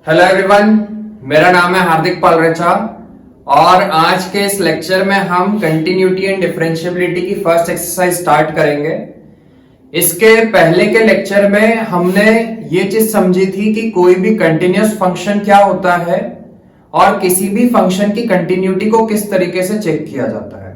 Hello everyone, मेरा नाम है हार्दिक पालरेचा और आज के इस लेक्चर में हम कंटिन्यूटी एंड डिफरेंशिएबिलिटी की फर्स्ट एक्सरसाइज स्टार्ट करेंगे। इसके पहले के लेक्चर में हमने ये चीज समझी थी कि कोई भी कंटिन्यूअस फंक्शन क्या होता है और किसी भी फंक्शन की कंटिन्यूटी को किस तरीके से चेक किया जाता है।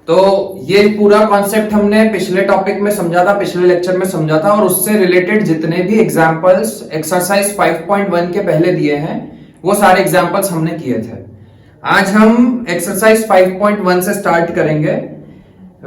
तो ये पूरा कॉन्सेप्ट हमने पिछले टॉपिक में समझा था, पिछले लेक्चर में समझा था, और उससे रिलेटेड जितने भी एग्जांपल्स एक्सरसाइज 5.1 के पहले दिए हैं वो सारे एग्जांपल्स हमने किए थे। आज हम एक्सरसाइज 5.1 से स्टार्ट करेंगे।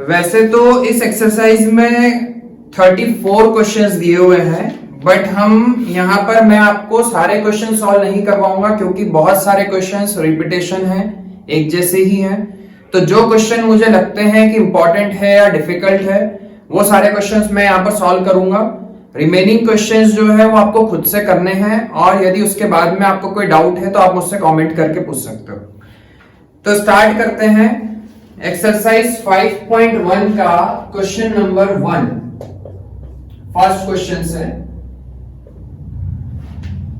वैसे तो इस एक्सरसाइज में 34 क्वेश्चंस दिए हुए हैं, बट हम यहां पर मैं आपको सारे क्वेश्चन सॉल्व नहीं करवाऊंगा क्योंकि बहुत सारे क्वेश्चंस रिपीटेशन है, एक जैसे ही हैं। तो जो क्वेश्चन मुझे लगते हैं कि इंपॉर्टेंट है या डिफिकल्ट है वो सारे क्वेश्चंस मैं यहाँ पर सॉल्व करूंगा। रिमेनिंग क्वेश्चंस जो है वो आपको खुद से करने हैं, और यदि उसके बाद में आपको कोई डाउट है तो आप मुझसे कमेंट करके पूछ सकते हो। तो स्टार्ट करते हैं एक्सरसाइज 5.1 का क्वेश्चन नंबर 1। फर्स्ट क्वेश्चन से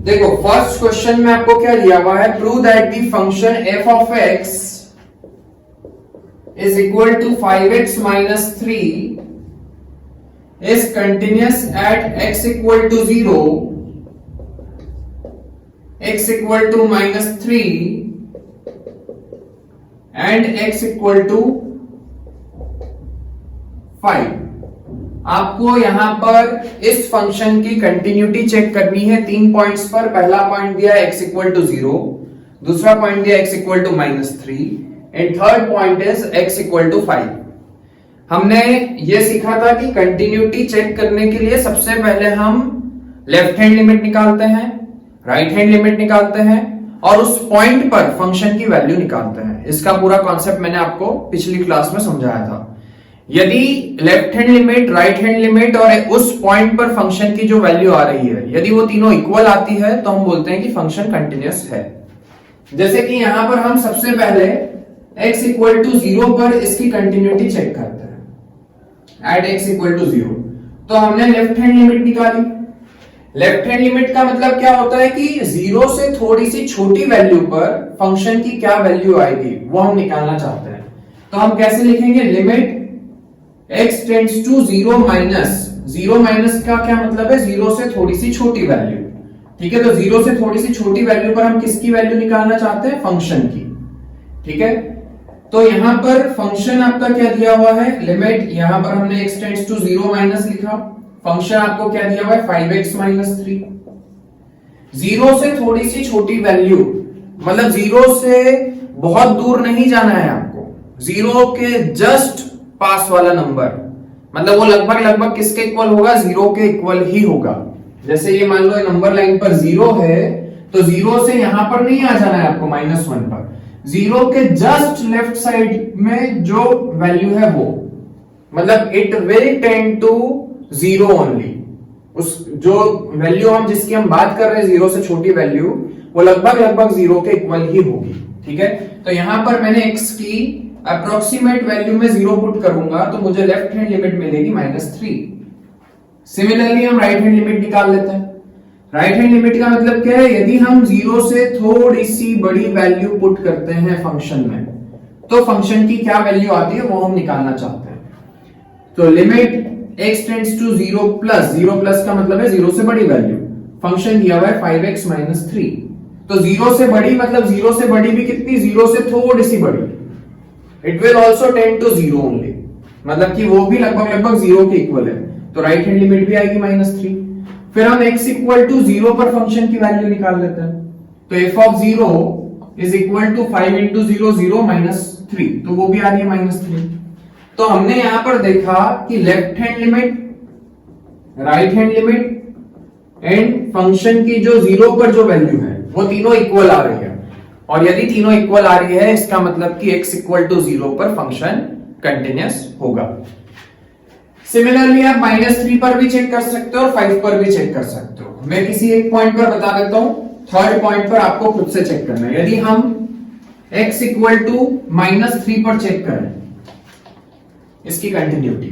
देखो, फर्स्ट क्वेश्चन में आपको क्या दिया हुआ है, prove that the function f of x is equal to 5x minus 3 is continuous at x equal to 0, x equal to minus 3 and x equal to 5। आपको यहां पर इस फंक्शन की कंटिन्यूटी चेक करनी है 3 पॉइंट्स पर। पहला पॉइंट दिया x equal to 0, दूसरा पॉइंट दिया x equal to minus 3 and third point is x equal to 5। हमने ये सीखा था कि कंटिन्यूटी चेक करने के लिए सबसे पहले हम लेफ्ट हैंड लिमिट निकालते हैं, राइट हैंड लिमिट निकालते हैं और उस पॉइंट पर फंक्शन की वैल्यू निकालते हैं। इसका पूरा कॉन्सेप्ट मैंने आपको पिछली क्लास में समझाया था। यदि left hand limit, right hand limit और उस पॉइंट पर फंक्शन की जो वैल्यू आ रही है, यदि वो तीनों इक्वल आती है तो हम बोलते हैं कि फंक्शन कंटिन्यूअस है। जैसे कि यहां पर हम सबसे पहले x equal to 0 पर इसकी कंटिन्यूटी चेक करते हैं। एट x equal to 0 तो हमने लेफ्ट हैंड लिमिट निकाली। लेफ्ट हैंड लिमिट का मतलब क्या होता है कि 0 से थोड़ी सी छोटी वैल्यू पर फंक्शन की क्या वैल्यू आएगी वो हम निकालना चाहते हैं। तो हम कैसे लिखेंगे, limit x tends to 0 minus, 0 minus का क्या मतलब है, 0 से थोड़ी सी छोटी वैल्यू। ठीक है, तो 0 से थोड़ी सी छोटी वैल्यू पर हम किसकी वैल्यू निकालना चाहते हैं, फंक्शन की। ठीक है, तो यहां पर फंक्शन आपका क्या दिया हुआ है, लिमिट, यहां पर हमने x टेंड्स टू 0 माइनस लिखा। फंक्शन आपको क्या दिया हुआ है, 5x माइनस 3। 0 से थोड़ी सी छोटी वैल्यू मतलब 0 से बहुत दूर नहीं जाना है आपको, 0 के जस्ट पास वाला नंबर, मतलब वो लगभग लगभग किसके इक्वल होगा, 0 के इक्वल ही होगा। जैसे ये मान लो नंबर लाइन पर 0 है तो 0 से यहां पर नहीं आ जाना है आपको -1 पर, 0 के जस्ट लेफ्ट साइड में जो वैल्यू है वो, मतलब it will tend to 0 only. उस जो वैल्यू जिसकी हम बात कर रहे हैं 0 से छोटी वैल्यू, वो लगभग लगभग 0 के इक्वल ही होगी। ठीक है, तो यहां पर मैंने x की अप्रोक्सीमेट वैल्यू में 0 पुट करूंगा तो मुझे लेफ्ट हैंड लिमिट मिलेगी -3। सिमिलरली हम राइट हैंड लिमिट निकाल लेते हैं। राइट हैंड लिमिट का मतलब क्या है, यदि हम 0 से थोड़ी सी बड़ी वैल्यू पुट करते हैं फंक्शन में तो फंक्शन की क्या वैल्यू आती है वो हम निकालना चाहते हैं। तो limit x tends to 0 plus, 0 plus का मतलब है 0 से बड़ी वैल्यू, फंक्शन दिया हुआ है 5x माइनस 3। तो 0 से बड़ी मतलब 0 से बड़ी भी कितनी, 0 से थोड़ी सी बड़ी, it will also tend to 0 only, मतलब कि वो भी लगभग लगभग 0 के इक्वल है। तो राइट हैंड लिमिट भी आएगी -3। फिर हम x इक्वल टू 0 पर फंक्शन की वैल्यू निकाल लेते हैं। तो f of 0 is equal to 5 into 0, 0 minus 3, तो वो भी आ रही है -3। तो हमने यहां पर देखा कि left hand limit, right hand limit and function की जो 0 पर जो वैल्यू है वो तीनों इक्वल आ रही है, और यदि तीनों इक्वल आ रही है इसका मतलब कि x इक्वल टू 0 पर फंक्शन कंटिन्यूअस होगा। सिमिलरली आप -3 पर भी चेक कर सकते हो और 5 पर भी चेक कर सकते हो। मैं किसी एक पॉइंट पर बता देता हूं, थर्ड पॉइंट पर आपको खुद से चेक करना है। यदि हम x इक्वल टू -3 पर चेक करें इसकी कंटिन्यूटी,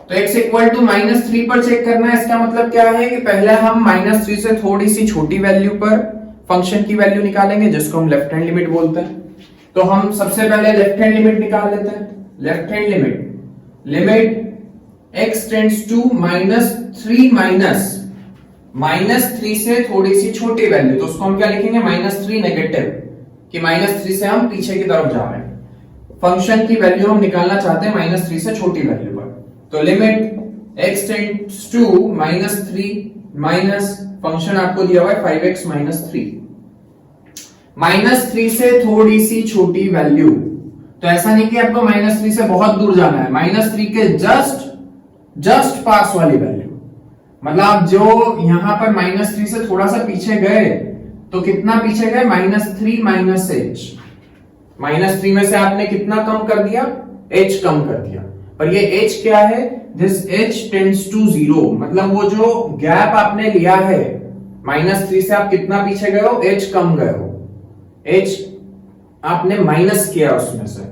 तो x इक्वल टू -3 पर चेक करना है। इसका मतलब क्या है कि पहले हम -3 से थोड़ी सी छोटी वैल्यू पर फंक्शन की वैल्यू निकालेंगे, जिसको हम लेफ्ट हैंड लिमिट बोलते हैं। तो हम सबसे पहले लेफ्ट हैंड लिमिट निकाल लेते हैं। Left hand limit x tends to -3 से थोड़ी सी छोटी वैल्यू, तो उसको हम क्या लिखेंगे, -3 नेगेटिव, कि -3 से हम पीछे की तरफ जा रहे हैं। फंक्शन की वैल्यू हम निकालना चाहते हैं -3 से छोटी वैल्यू पर। तो limit x tends to -3 minus function आपको दिया हुआ है 5x -3, -3 से थोड़ी सी छोटी वैल्यू। तो ऐसा नहीं कि आपको -3 से बहुत दूर जाना है, -3 के जस्ट पास वाली वैल्यू। मतलब आप जो यहां पर -3 से थोड़ा सा पीछे गए, तो कितना पीछे गए, -3 -h। -3 में से आपने कितना कम कर दिया, h कम कर दिया। पर ये h क्या है, दिस h टेंड्स टू 0, मतलब वो जो गैप आपने लिया है -3 से आप कितना पीछे गए हो, h कम गए हो, h आपने माइनस किया उसमें से,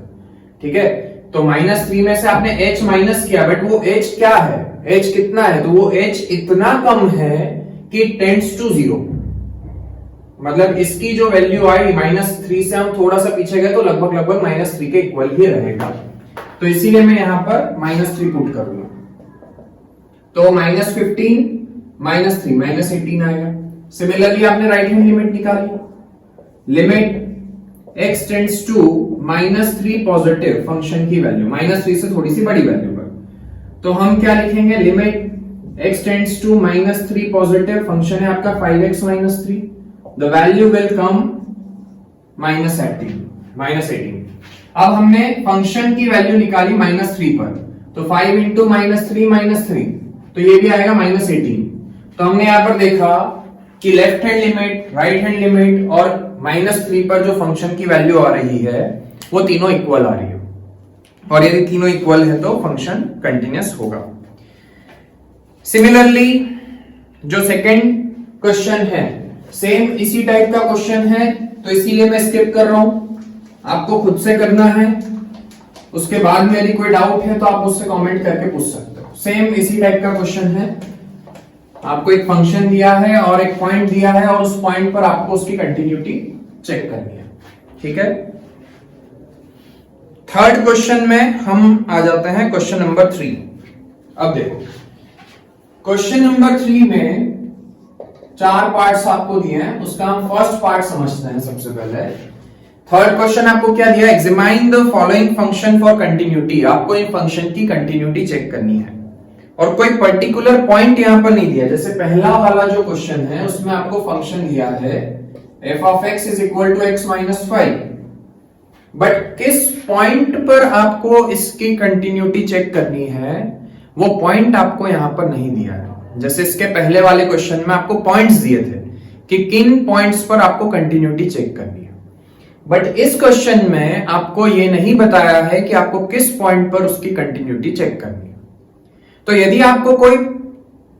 ठीक है। तो -3 में से आपने h माइनस किया, बट वो h क्या है, h कितना है, तो वो h इतना कम है कि टेंड्स टू 0। मतलब इसकी जो वैल्यू आई -3 से हम थोड़ा सा पीछे गए, तो लगभग -3 के इक्वल ही रहेगा। तो इसीलिए मैं यहां पर -3 पुट करूंगा। तो -15 -3 -18 आएगा। सिमिलरली आपने राइट हैंड लिमिट निकाली, limit x tends to -3 positive, function की वैल्यू -3 से थोड़ी सी बड़ी वैल्यू पर। तो हम क्या लिखेंगे, limit x tends to -3 positive, function है आपका 5x -3, the value will come -18। अब हमने फंक्शन की वैल्यू निकाली -3 पर, तो 5 इंटू -3 तो ये भी आएगा -18। तो हमने यहां पर देखा कि left hand limit, right hand limit और -3 पर जो फंक्शन की वैल्यू आ रही है वो तीनों इक्वल आ रही है, और यदि तीनों इक्वल है तो फंक्शन कंटिन्यूअस होगा। सिमिलरली जो सेकंड क्वेश्चन है, सेम इसी टाइप का क्वेश्चन है, तो इसीलिए मैं स्किप कर रहा हूं, आपको खुद से करना है। उसके बाद में यदि कोई डाउट है तो आप मुझसे कमेंट करके पूछ सकते हो। सेम इसी टाइप का क्वेश्चन है, आपको एक फंक्शन दिया है और एक पॉइंट दिया है, और उस पॉइंट पर आपको उसकी कंटिन्यूटी चेक करनी है, ठीक है। थर्ड क्वेश्चन में हम आ जाते हैं क्वेश्चन नंबर 3। अब देखो क्वेश्चन नंबर 3 में 4 पार्ट्स आपको दिए हैं, उसका हम फर्स्ट पार्ट समझते हैं सबसे पहले। थर्ड क्वेश्चन आपको क्या दिया, examine the following function for continuity. आपको इन फंक्शन की कंटिन्यूटी चेक करनी है, और कोई पर्टिकुलर पॉइंट यहां पर नहीं दिया। जैसे पहला वाला जो क्वेश्चन है उसमें आपको फंक्शन दिया है f of x is equal to x minus 5, but किस पॉइंट पर आपको इसकी कंटिन्यूटी चेक करनी है वो पॉइंट आपको यहां पर नहीं दिया है। जैसे इसके पहले वाले क्वेश्चन में आपको पॉइंट्स दिए थे कि किन पॉइंट्स पर आपको कंटिन्यूटी चेक करनी है, बट इस क्वेश्चन में आपको ये नहीं बताया है कि आपको किस पॉइंट पर उसकी कंटिन्यूटी चेक करनी है। तो यदि आपको कोई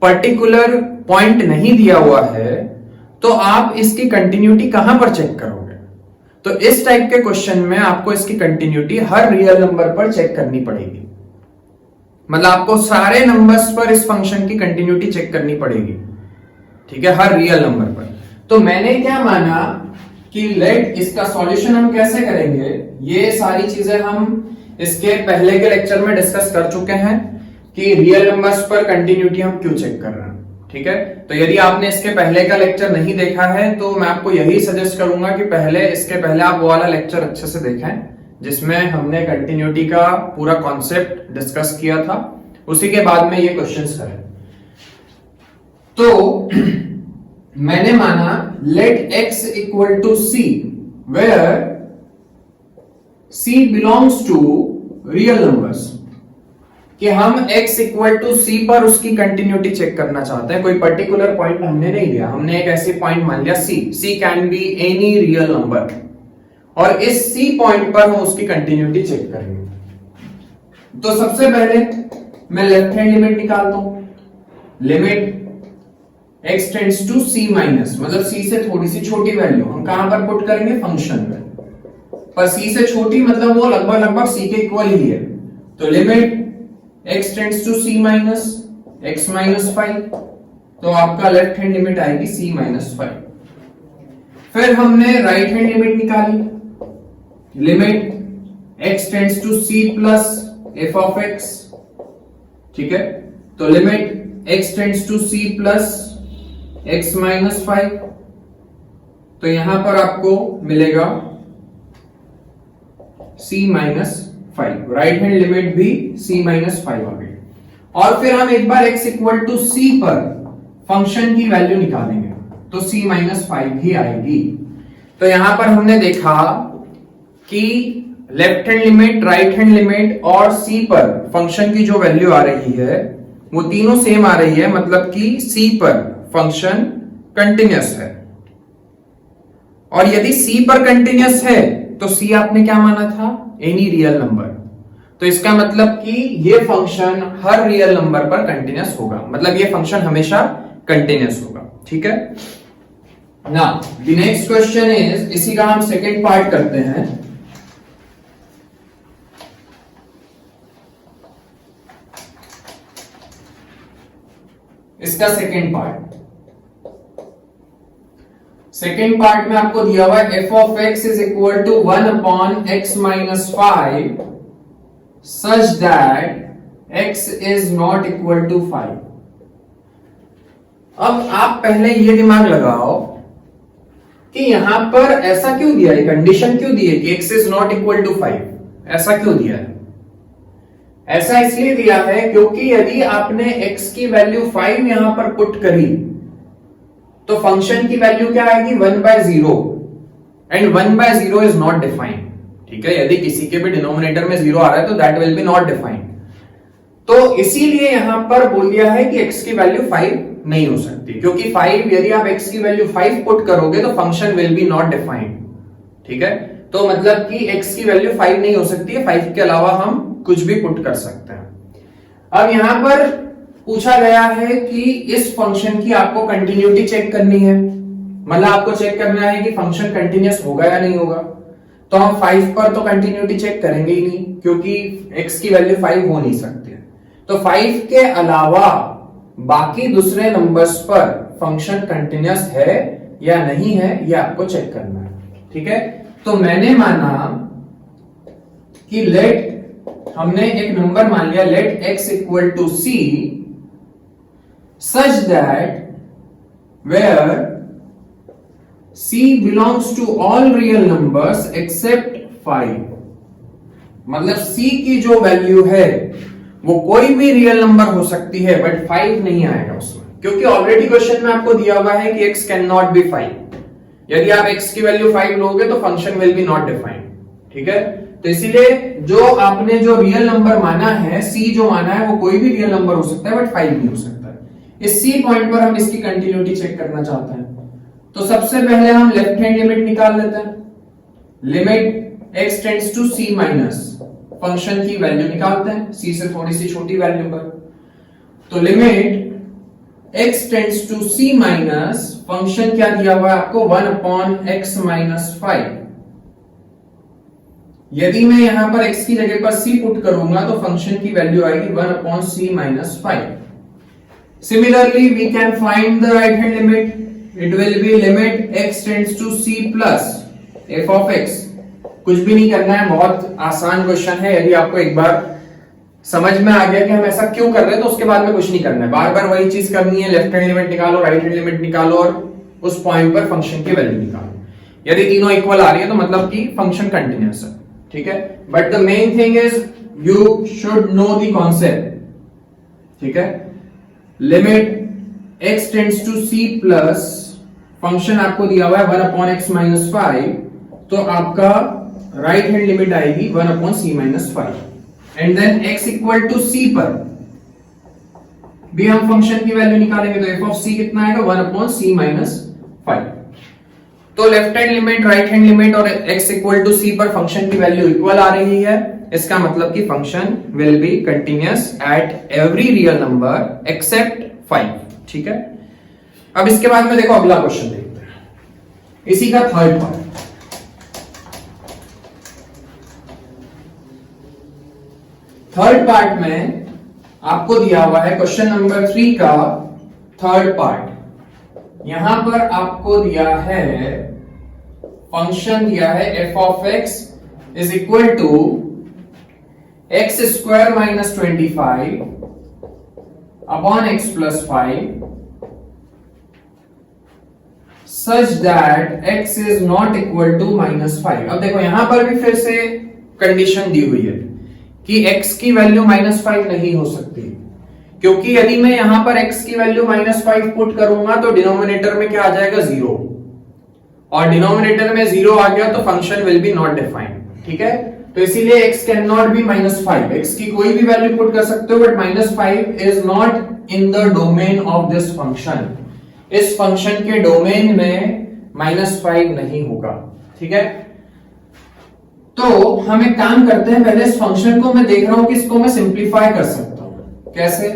पर्टिकुलर पॉइंट नहीं दिया हुआ है तो आप इसकी कंटिन्यूटी कहां पर चेक करोगे। तो इस टाइप के क्वेश्चन में आपको इसकी कंटिन्यूटी हर रियल नंबर पर चेक करनी पड़ेगी। मतलब आपको सारे नंबर्स पर इस फंक्शन की कंटिन्यूटी चेक करनी पड़ेगी, ठीक है, हर रियल नंबर पर। तो मैंने क्या माना कि लेट इसका सॉल्यूशन हम कैसे करेंगे, ये सारी चीजें हम इसके पहले के लेक्चर में डिस्कस कर चुके हैं कि रियल नंबर्स पर कंटिन्यूटी हम क्यों चेक कर रहे हैं, ठीक है। तो यदि आपने इसके पहले का लेक्चर नहीं देखा है तो मैं आपको यही सजेस्ट करूंगा कि इसके पहले आप वो वाला लेक्चर अच्छे से देखें जिसमें हमने कंटिन्यूटी का पूरा कॉन्सेप्ट डिस्कस किया था, उसी के बाद में ये क्वेश्चंस करें। तो मैंने माना let x equal to c where c belongs to real numbers, कि हम x इक्वल टू c पर उसकी कंटिन्यूटी चेक करना चाहते हैं। कोई पर्टिकुलर पॉइंट हमने नहीं लिया, हमने एक ऐसी पॉइंट मान लिया c can be any real number, और इस c पॉइंट पर हम उसकी कंटिन्यूटी चेक करेंगे। तो सबसे पहले मैं लेफ्ट हैंड लिमिट निकालता हूं, limit x tends to c minus, मतलब c से थोड़ी सी छोटी वैल्यू हम कहां पर पुट करेंगे, फंक्शन में। पर c से छोटी मतलब वो लगभग c के इक्वल ही है। तो limit x tends to c minus x minus 5, तो आपका लेफ्ट हैंड लिमिट आएगी c माइनस 5। फिर हमने राइट हैंड लिमिट निकाली, limit x tends to c plus f of x, ठीक है। तो limit x tends to c plus x minus 5, तो यहां पर आपको मिलेगा c minus 5, right hand limit भी c माइनस 5 आ गई। और फिर हम एक बार x इक्वल टू c पर फंक्शन की वैल्यू निकालेंगे, तो c माइनस 5 ही आएगी। तो यहां पर हमने देखा कि left hand limit, right hand limit और c पर फंक्शन की जो वैल्यू आ रही है वो तीनों सेम आ रही है, मतलब कि c पर फंक्शन कंटिन्यूअस है। और यदि c पर कंटिन्यूअस है तो c आपने क्या माना था, एनी रियल नंबर, तो इसका मतलब कि ये फंक्शन हर रियल नंबर पर कंटिन्यूअस होगा, मतलब ये फंक्शन हमेशा कंटिन्यूअस होगा, ठीक है। Now the next question is, इसी का हम सेकंड पार्ट करते हैं। इसका सेकंड पार्ट में आपको दिया हुआ है f of x is equal to 1 upon x minus 5 such that x is not equal to 5। अब आप पहले ये दिमाग लगाओ कि यहां पर ऐसा क्यों दिया है, कंडीशन क्यों दी है कि x is not equal to 5, ऐसा क्यों दिया है? ऐसा इसलिए दिया है क्योंकि यदि आपने x की वैल्यू 5 यहां पर पुट करी तो फंक्शन की वैल्यू क्या आएगी, 1/0, एंड 1/0 इज नॉट डिफाइंड, ठीक है। यदि किसी के भी डिनोमिनेटर में 0 आ रहा है तो that will be not defined. तो इसीलिए यहां पर बोल दिया है कि x की वैल्यू 5 नहीं हो सकती, क्योंकि 5, यदि आप x की वैल्यू 5 पुट करोगे तो function will be not defined, ठीक है। तो मतलब कि x की वैल्यू 5 नहीं हो सकती है, 5 के अलावा हम कुछ भी पुट कर सकते हैं। अब यहां पर पूछा गया है कि इस फंक्शन की आपको कंटिन्यूटी चेक करनी है, मतलब आपको चेक करना है कि फंक्शन कंटिन्यूअस होगा या नहीं होगा। तो हम 5 पर तो कंटिन्यूटी चेक करेंगे ही नहीं, क्योंकि x की वैल्यू 5 हो नहीं सकती है। तो 5 के अलावा बाकी दूसरे नंबर्स पर फंक्शन कंटिन्यूअस है या नहीं है, ये आपको चेक करना है, ठीक है। तो मैंने माना कि हमने एक नंबर मान लिया, let x equal to c such that where c belongs to all real numbers except 5, मतलब c की जो वैल्यू है वो कोई भी रियल नंबर हो सकती है बट 5 नहीं आएगा उसमें, क्योंकि ऑलरेडी क्वेश्चन में आपको दिया हुआ है कि x कैन नॉट बी 5। यदि आप x की वैल्यू 5 लोगे तो function will be not defined, ठीक है। तो इसीलिए जो आपने जो रियल नंबर माना है, c जो माना है वो कोई भी रियल नंबर हो सकता है बट 5 नहीं हो सकता है। इस c पॉइंट पर हम इसकी कंटिन्यूटी चेक करना चाहते हैं, तो सबसे पहले हम लेफ्ट हैंड लिमिट निकाल लेते हैं। Limit x tends to c minus, function की वैल्यू निकालते हैं c से थोड़ी सी छोटी वैल्यू पर। तो limit x tends to c minus, function क्या दिया हुआ है आपको, 1 अपॉन x माइनस 5। यदि मैं यहां पर x की जगह पर c पुट करूंगा तो फंक्शन की वैल्यू आएगी 1 upon c minus 5। Similarly, we can find the right hand limit. It will be limit x tends to c plus f of x। कुछ भी नहीं करना है, बहुत आसान क्वेश्चन है। यदि आपको एक बार समझ में आ गया कि हम ऐसा क्यों कर रहे हैं तो उसके बाद में कुछ नहीं करना है, बार बार वही चीज करनी है। लेफ्ट हैंड लिमिट निकालो, राइट हैंड लिमिट निकालो और उस पॉइंट पर फंक्शन की वैल्यू निकालो। यदि तीनों इक्वल आ रही है तो मतलब कि फंक्शन कंटिन्यूअस है, ठीक है। But the main thing is you should know the concept, ठीक है। Limit x tends to c plus, function आपको दिया हुआ है 1 अपॉन x माइनस 5, तो आपका राइट हैंड लिमिट आएगी 1 upon c minus 5। And then x equal to c पर भी हम फंक्शन की वैल्यू निकालेंगे, तो f ऑफ c कितना आएगा, 1 अपॉन c माइनस 5। तो left hand limit, right hand limit और x इक्वल टू c पर फंक्शन की वैल्यू इक्वल आ रही है, इसका मतलब कि function will be continuous at every real number except 5, ठीक है। अब इसके बाद में देखो अगला क्वेश्चन देखते हैं, इसी का थर्ड पार्ट। थर्ड पार्ट में आपको दिया हुआ है क्वेश्चन नंबर 3 का थर्ड पार्ट। यहां पर आपको दिया है फंक्शन दिया है f of x is equal to x square minus 25 upon x plus 5 such that x is not equal to -5। अब देखो यहां पर भी फिर से कंडीशन दी हुई है कि x की वैल्यू -5 नहीं हो सकती, क्योंकि यदि मैं यहां पर x की वैल्यू -5 पुट करूंगा तो डिनोमिनेटर में क्या आ जाएगा 0, और डिनोमिनेटर में 0 आ गया तो function will be not defined. ठीक है, तो इसीलिए x can not be -5। x की कोई भी वैल्यू पुट कर सकते हो, but -5 is not in the domain of this function. इस फंक्शन के डोमेन में -5 नहीं होगा। ठीक है, तो हम एक काम करते हैं, पहले इस फंक्शन को मैं देख रहा हूं कि इसको मैं सिंप्लीफाई कर सकता हूं। कैसे?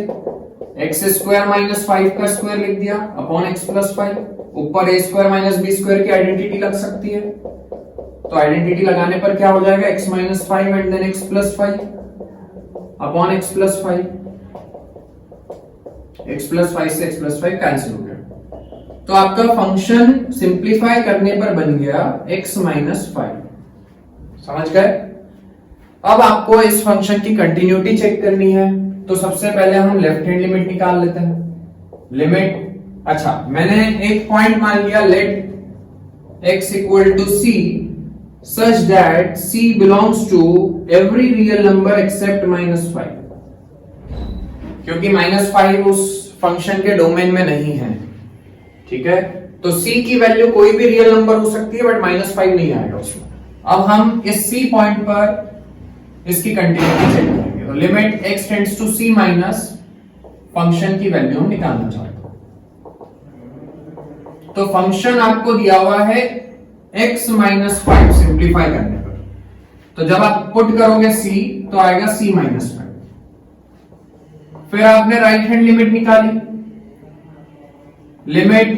एक्स स्क्वायर माइनस 5 का स्क्वायर लिख दिया अपॉन एक्स प्लस 5, ऊपर ए स्क्वायर माइनस बी स्क्वायर की आइडेंटिटी लग सकती है, तो आइडेंटिटी लगाने पर क्या हो जाएगा x minus 5 and then x plus 5 upon x plus 5। x plus 5 से x प्लस 5 कैंसिल हो गया, तो आपका फंक्शन सिंप्लीफाई करने पर बन गया x माइनस 5। समझ गए? अब आपको इस फंक्शन की कंटिन्यूटी चेक करनी है, तो सबसे पहले हम लेफ्ट हैंड लिमिट निकाल लेते हैं। लिमिट, अच्छा मैंने एक पॉइंट मान लिया, let x equal to c such that c belongs to every real number except -5, क्योंकि -5 उस फंक्शन के डोमेन में नहीं है। ठीक है, तो c की वैल्यू कोई भी रियल नंबर हो सकती है, बट -5 नहीं आएगा उसमें। अब हम इस c पॉइंट पर इसकी कंटिन्यूटी चेक करेंगे, तो limit x tends to c minus function की वैल्यू हम निकालना चाहते हैं। तो फंक्शन आपको दिया हुआ है x माइनस 5 सिंप्लीफाई करने पर, तो जब आप पुट करोगे c तो आएगा c माइनस 5। फिर आपने राइट हैंड लिमिट निकाली, limit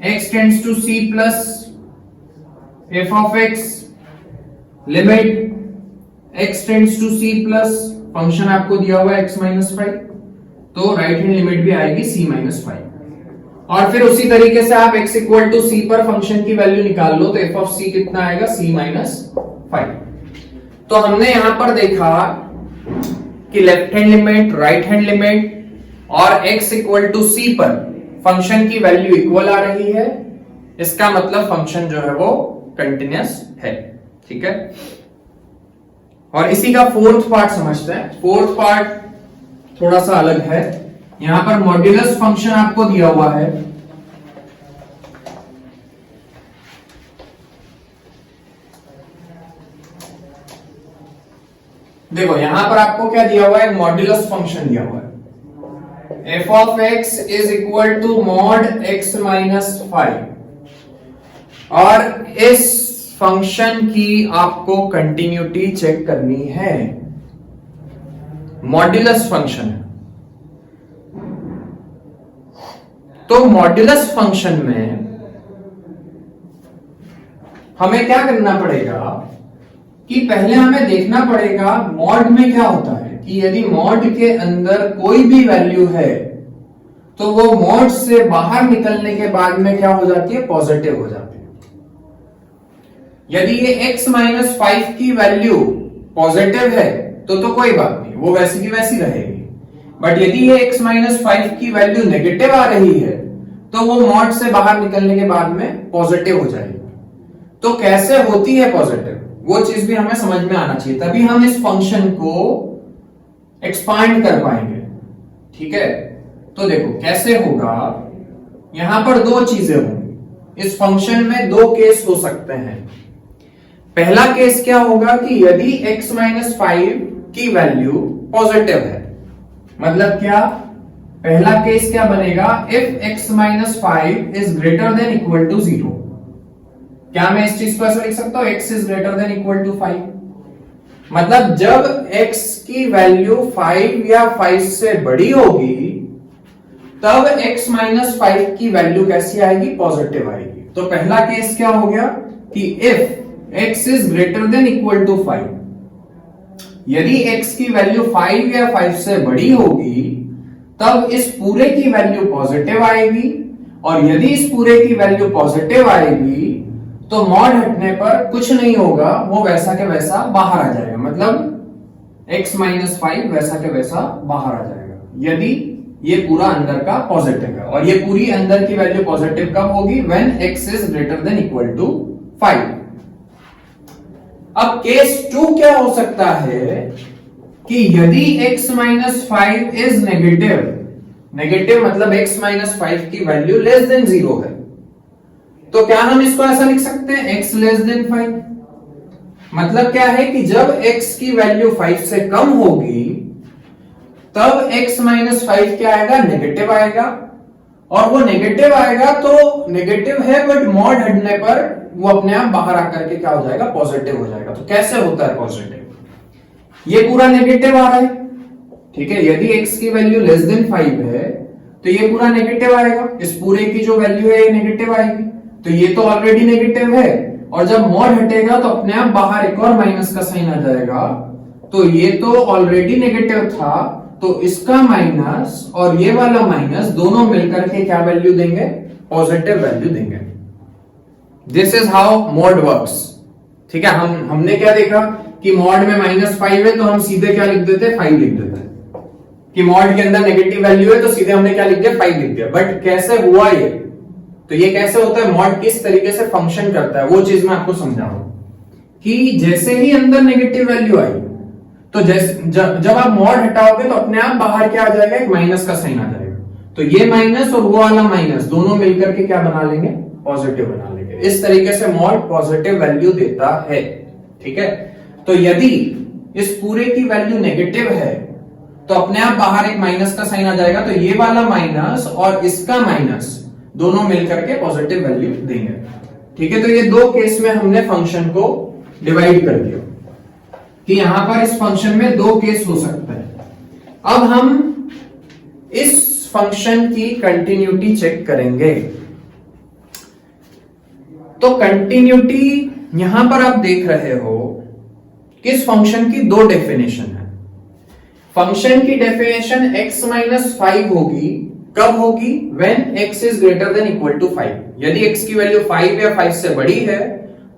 x tends to c plus f of x, limit x tends to c plus function आपको दिया हुआ है x माइनस 5, तो राइट हैंड लिमिट भी आएगी c माइनस 5। और फिर उसी तरीके से आप x इक्वल टू c पर फंक्शन की वैल्यू निकाल लो, तो f ऑफ c कितना आएगा c माइनस 5। तो हमने यहां पर देखा कि left hand limit, right hand limit और x इक्वल टू c पर फंक्शन की वैल्यू इक्वल आ रही है, इसका मतलब फंक्शन जो है वो कंटिन्यूअस है। ठीक है, और इसी का फोर्थ पार्ट समझते हैं। फोर्थ पार्ट थोड़ा सा अलग है, यहां पर मॉड्यूलस फंक्शन आपको दिया हुआ है। देखो यहां पर आपको क्या दिया हुआ है, मॉड्यूलस फंक्शन दिया हुआ है, f of x is equal to mod x minus 5, और इस फंक्शन की आपको कंटिन्यूटी चेक करनी है। मॉड्यूलस फंक्शन है, तो मॉड्यूलस फंक्शन में हमें क्या करना पड़ेगा कि पहले हमें देखना पड़ेगा मॉड में क्या होता है, कि यदि मॉड के अंदर कोई भी वैल्यू है तो वो मॉड से बाहर निकलने के बाद में क्या हो जाती है, पॉजिटिव हो जाती है। यदि ये x माइनस 5 की वैल्यू पॉजिटिव है तो कोई बात नहीं, वो वैसी की वैसी रहेगी। बट यदि ये x माइनस 5 की वैल्यू नेगेटिव आ रही है तो वो मॉड से बाहर निकलने के बाद में पॉजिटिव हो जाएगी। तो कैसे होती है पॉजिटिव, वो चीज भी हमें समझ में आना चाहिए, तभी हम इस फंक्शन को एक्सपांड कर पाएंगे। ठीक है, तो देखो कैसे होगा, यहां पर दो चीजें होंगी, इस फंक्शन में दो केस हो सकते हैं। पहला केस क्या होगा कि यदि x माइनस 5 की वैल्यू पॉजिटिव है, मतलब क्या, पहला केस क्या बनेगा, if x minus 5 is greater than equal to 0। क्या मैं इस चीज को ऐसा लिख सकता हूं, x is greater than equal to 5, मतलब जब x की वैल्यू 5 या 5 से बड़ी होगी तब x माइनस 5 की वैल्यू कैसी आएगी, पॉजिटिव आएगी। तो पहला केस क्या हो गया कि if x is greater than equal to 5, यदि x की वैल्यू 5 या 5 से बड़ी होगी तब इस पूरे की वैल्यू पॉजिटिव आएगी, और यदि इस पूरे की वैल्यू पॉजिटिव आएगी तो मॉड हटने पर कुछ नहीं होगा, वो वैसा के वैसा बाहर आ जाएगा, मतलब x माइनस 5 वैसा के वैसा बाहर आ जाएगा यदि ये पूरा अंदर का पॉजिटिव है। और ये पूरी अंदर की वैल्यू पॉजिटिव कब होगी? When x is greater than equal to 5। अब केस 2 क्या हो सकता है कि यदि x minus 5 is negative, negative मतलब x माइनस 5 की वैल्यू लेस देन 0 है, तो क्या हम इसको ऐसा लिख सकते हैं x लेस देन 5? मतलब क्या है कि जब x की वैल्यू 5 से कम होगी तब x माइनस 5 क्या आएगा? नेगेटिव आएगा, और वो नेगेटिव आएगा तो नेगेटिव है बट मॉड हटने पर वो अपने आप बाहर आकर के क्या हो जाएगा? पॉजिटिव हो जाएगा। तो कैसे होता है पॉजिटिव? ये पूरा नेगेटिव आ रहा है, ठीक है, यदि x की वैल्यू लेस देन 5 है तो ये पूरा नेगेटिव आएगा, इस पूरे की जो वैल्यू है ये नेगेटिव आएगी, तो ये तो ऑलरेडी नेगेटिव है, और जब मॉड हटेगा तो अपने आप बाहर एक और माइनस का साइन आ जाएगा, तो ये तो ऑलरेडी नेगेटिव था, तो इसका माइनस और ये वाला माइनस दोनों मिलकर के क्या वैल्यू देंगे? पॉजिटिव वैल्यू देंगे। This is how mod works, ठीक है। हमने क्या देखा कि मॉड में -5 है तो हम सीधे क्या लिख देते? 5 लिख देते, कि मॉड के अंदर नेगेटिव वैल्यू है तो सीधे हमने क्या लिख दिया? 5 लिख दिया। बट कैसे हुआ ये? तो ये कैसे होता है, मॉड किस तरीके से फंक्शन करता है, वो चीज मैं आपको समझाऊं कि जैसे ही अंदर नेगेटिव वैल्यू आई तो जब आप मॉड हटाओगे तो अपने आप बाहर क्या आ जाएगा? एक माइनस का साइन आ जाएगा, तो ये माइनस और वो वाला माइनस दोनों मिलकर के क्या बना लेंगे? पॉजिटिव बना लेंगे। इस तरीके से मॉड पॉजिटिव वैल्यू देता है, ठीक है। तो यदि इस पूरे की वैल्यू नेगेटिव है तो अपने आप बाहर एक माइनस का साइन आ जाएगा, तो ये वाला माइनस और इसका माइनस दोनों मिलकर के पॉजिटिव वैल्यू देंगे, ठीक है। तो ये दो केस में हमने फंक्शन को डिवाइड कर दिया कि यहां पर इस फंक्शन में दो केस हो सकता है। अब हम इस फंक्शन की कंटिन्यूटी चेक करेंगे। तो कंटिन्यूटी यहां पर आप देख रहे हो कि इस फंक्शन की दो डेफिनेशन है। फंक्शन की डेफिनेशन x माइनस 5 होगी, कब होगी? when x is greater than equal to 5। यदि x की वैल्यू 5 या 5 से बड़ी है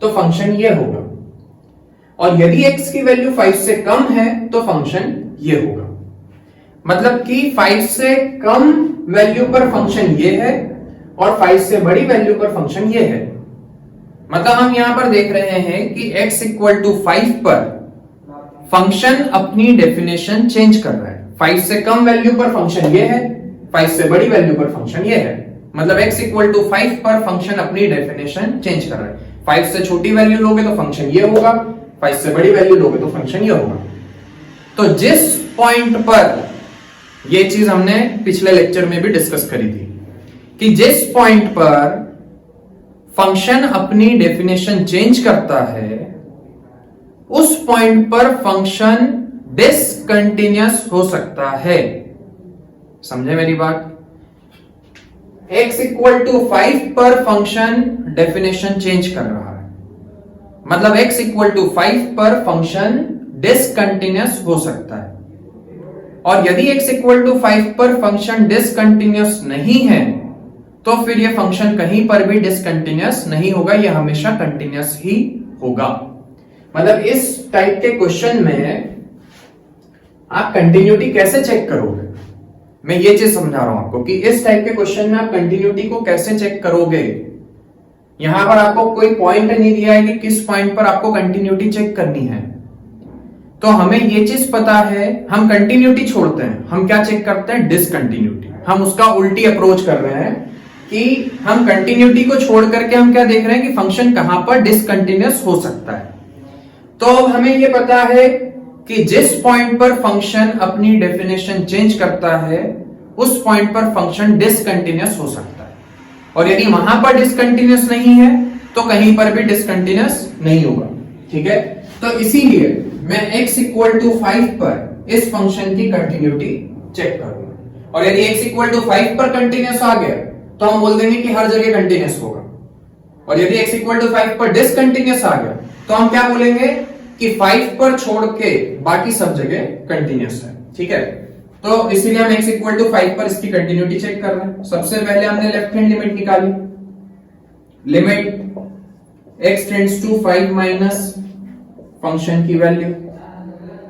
तो फंक्शन ये होगा, और यदि x की वैल्यू 5 से कम है तो फंक्शन ये होगा। मतलब कि 5 से कम वैल्यू पर फंक्शन ये है और 5 से बड़ी वैल्यू पर फंक्शन ये है। मतलब हम यहां पर देख रहे हैं कि x इक्वल टू 5 पर फंक्शन अपनी डेफिनेशन चेंज कर रहा है। 5 से कम वैल्यू पर फंक्शन ये है, 5 से बड़ी वैल्यू पर फंक्शन ये है। मतलब x इक्वल टू 5 पर फंक्शन अपनी डेफिनेशन चेंज कर रहा है। 5 से छोटी वैल्यू लोगे तो फंक्शन ये होगा, 5 से बड़ी वैल्यू लोगे तो फंक्शन ये होगा। तो जिस पॉइंट पर, ये चीज हमने पिछले लेक्चर में भी डिस्कस करी थी कि जिस पॉइंट पर फंक्शन अपनी डेफिनेशन चेंज करता है उस पॉइंट पर फंक्शन डिसकंटिन्यूअस हो सकता है। समझे मेरी बात? x इक्वल टू 5 पर फंक्शन डेफिनेशन चेंज कर रहा है, मतलब x इक्वल टू 5 पर फंक्शन डिसकंटिन्यूअस हो सकता है। और यदि x इक्वल टू 5 पर फंक्शन डिसकंटिन्यूअस नहीं है तो फिर यह फंक्शन कहीं पर भी डिसकंटिन्यूअस नहीं होगा, यह हमेशा कंटिन्यूअस ही होगा। मतलब इस टाइप के क्वेश्चन में आप कंटिन्यूटी कैसे चेक करोगे, मैं ये चीज समझा रहा हूं आपको कि इस टाइप के क्वेश्चन में आप कंटिन्यूटी को कैसे चेक करोगे। यहां पर आपको कोई पॉइंट नहीं दिया है कि किस पॉइंट पर आपको कंटिन्यूटी चेक करनी है। तो हमें ये चीज पता है, हम कंटिन्यूटी छोड़ते हैं, हम क्या चेक करते हैं? डिसकंटिन्यूटी। हम उसका उल्टी अप्रोच कर रहे हैं कि हम कंटिन्यूटी को छोड़ करके हम क्या देख रहे हैं कि फंक्शन कहां पर डिसकंटिन्यूअस हो सकता है। तो हमें यह पता है कि जिस पॉइंट पर फंक्शन अपनी डेफिनेशन चेंज करता है उस पॉइंट पर फंक्शन डिसकंटिन्यूअस हो सकता है, और यदि वहां पर डिसकंटिन्यूअस नहीं है तो कहीं पर भी डिसकंटिन्यूअस नहीं होगा, ठीक है। तो इसीलिए मैं x इक्वल टू 5 पर इस फंक्शन की कंटिन्यूटी चेक करूंगा, और यदि x इक्वल टू 5 पर कंटिन्यूअस आ गया तो हम बोल देंगे कि हर जगह कंटिन्यूअस होगा, और यदि x इक्वल टू 5 पर डिसकंटिन्यूअस आ गया तो हम क्या बोलेंगे कि 5 पर छोड़ के बाकी सब जगह कंटिन्यूअस है, ठीक है। तो इसीलिए हम x इक्वल टू 5 पर इसकी कंटिन्यूटी चेक कर रहे हैं। सबसे पहले हमने लेफ्ट हैंड लिमिट निकाली, limit x tends to 5 minus function की वैल्यू।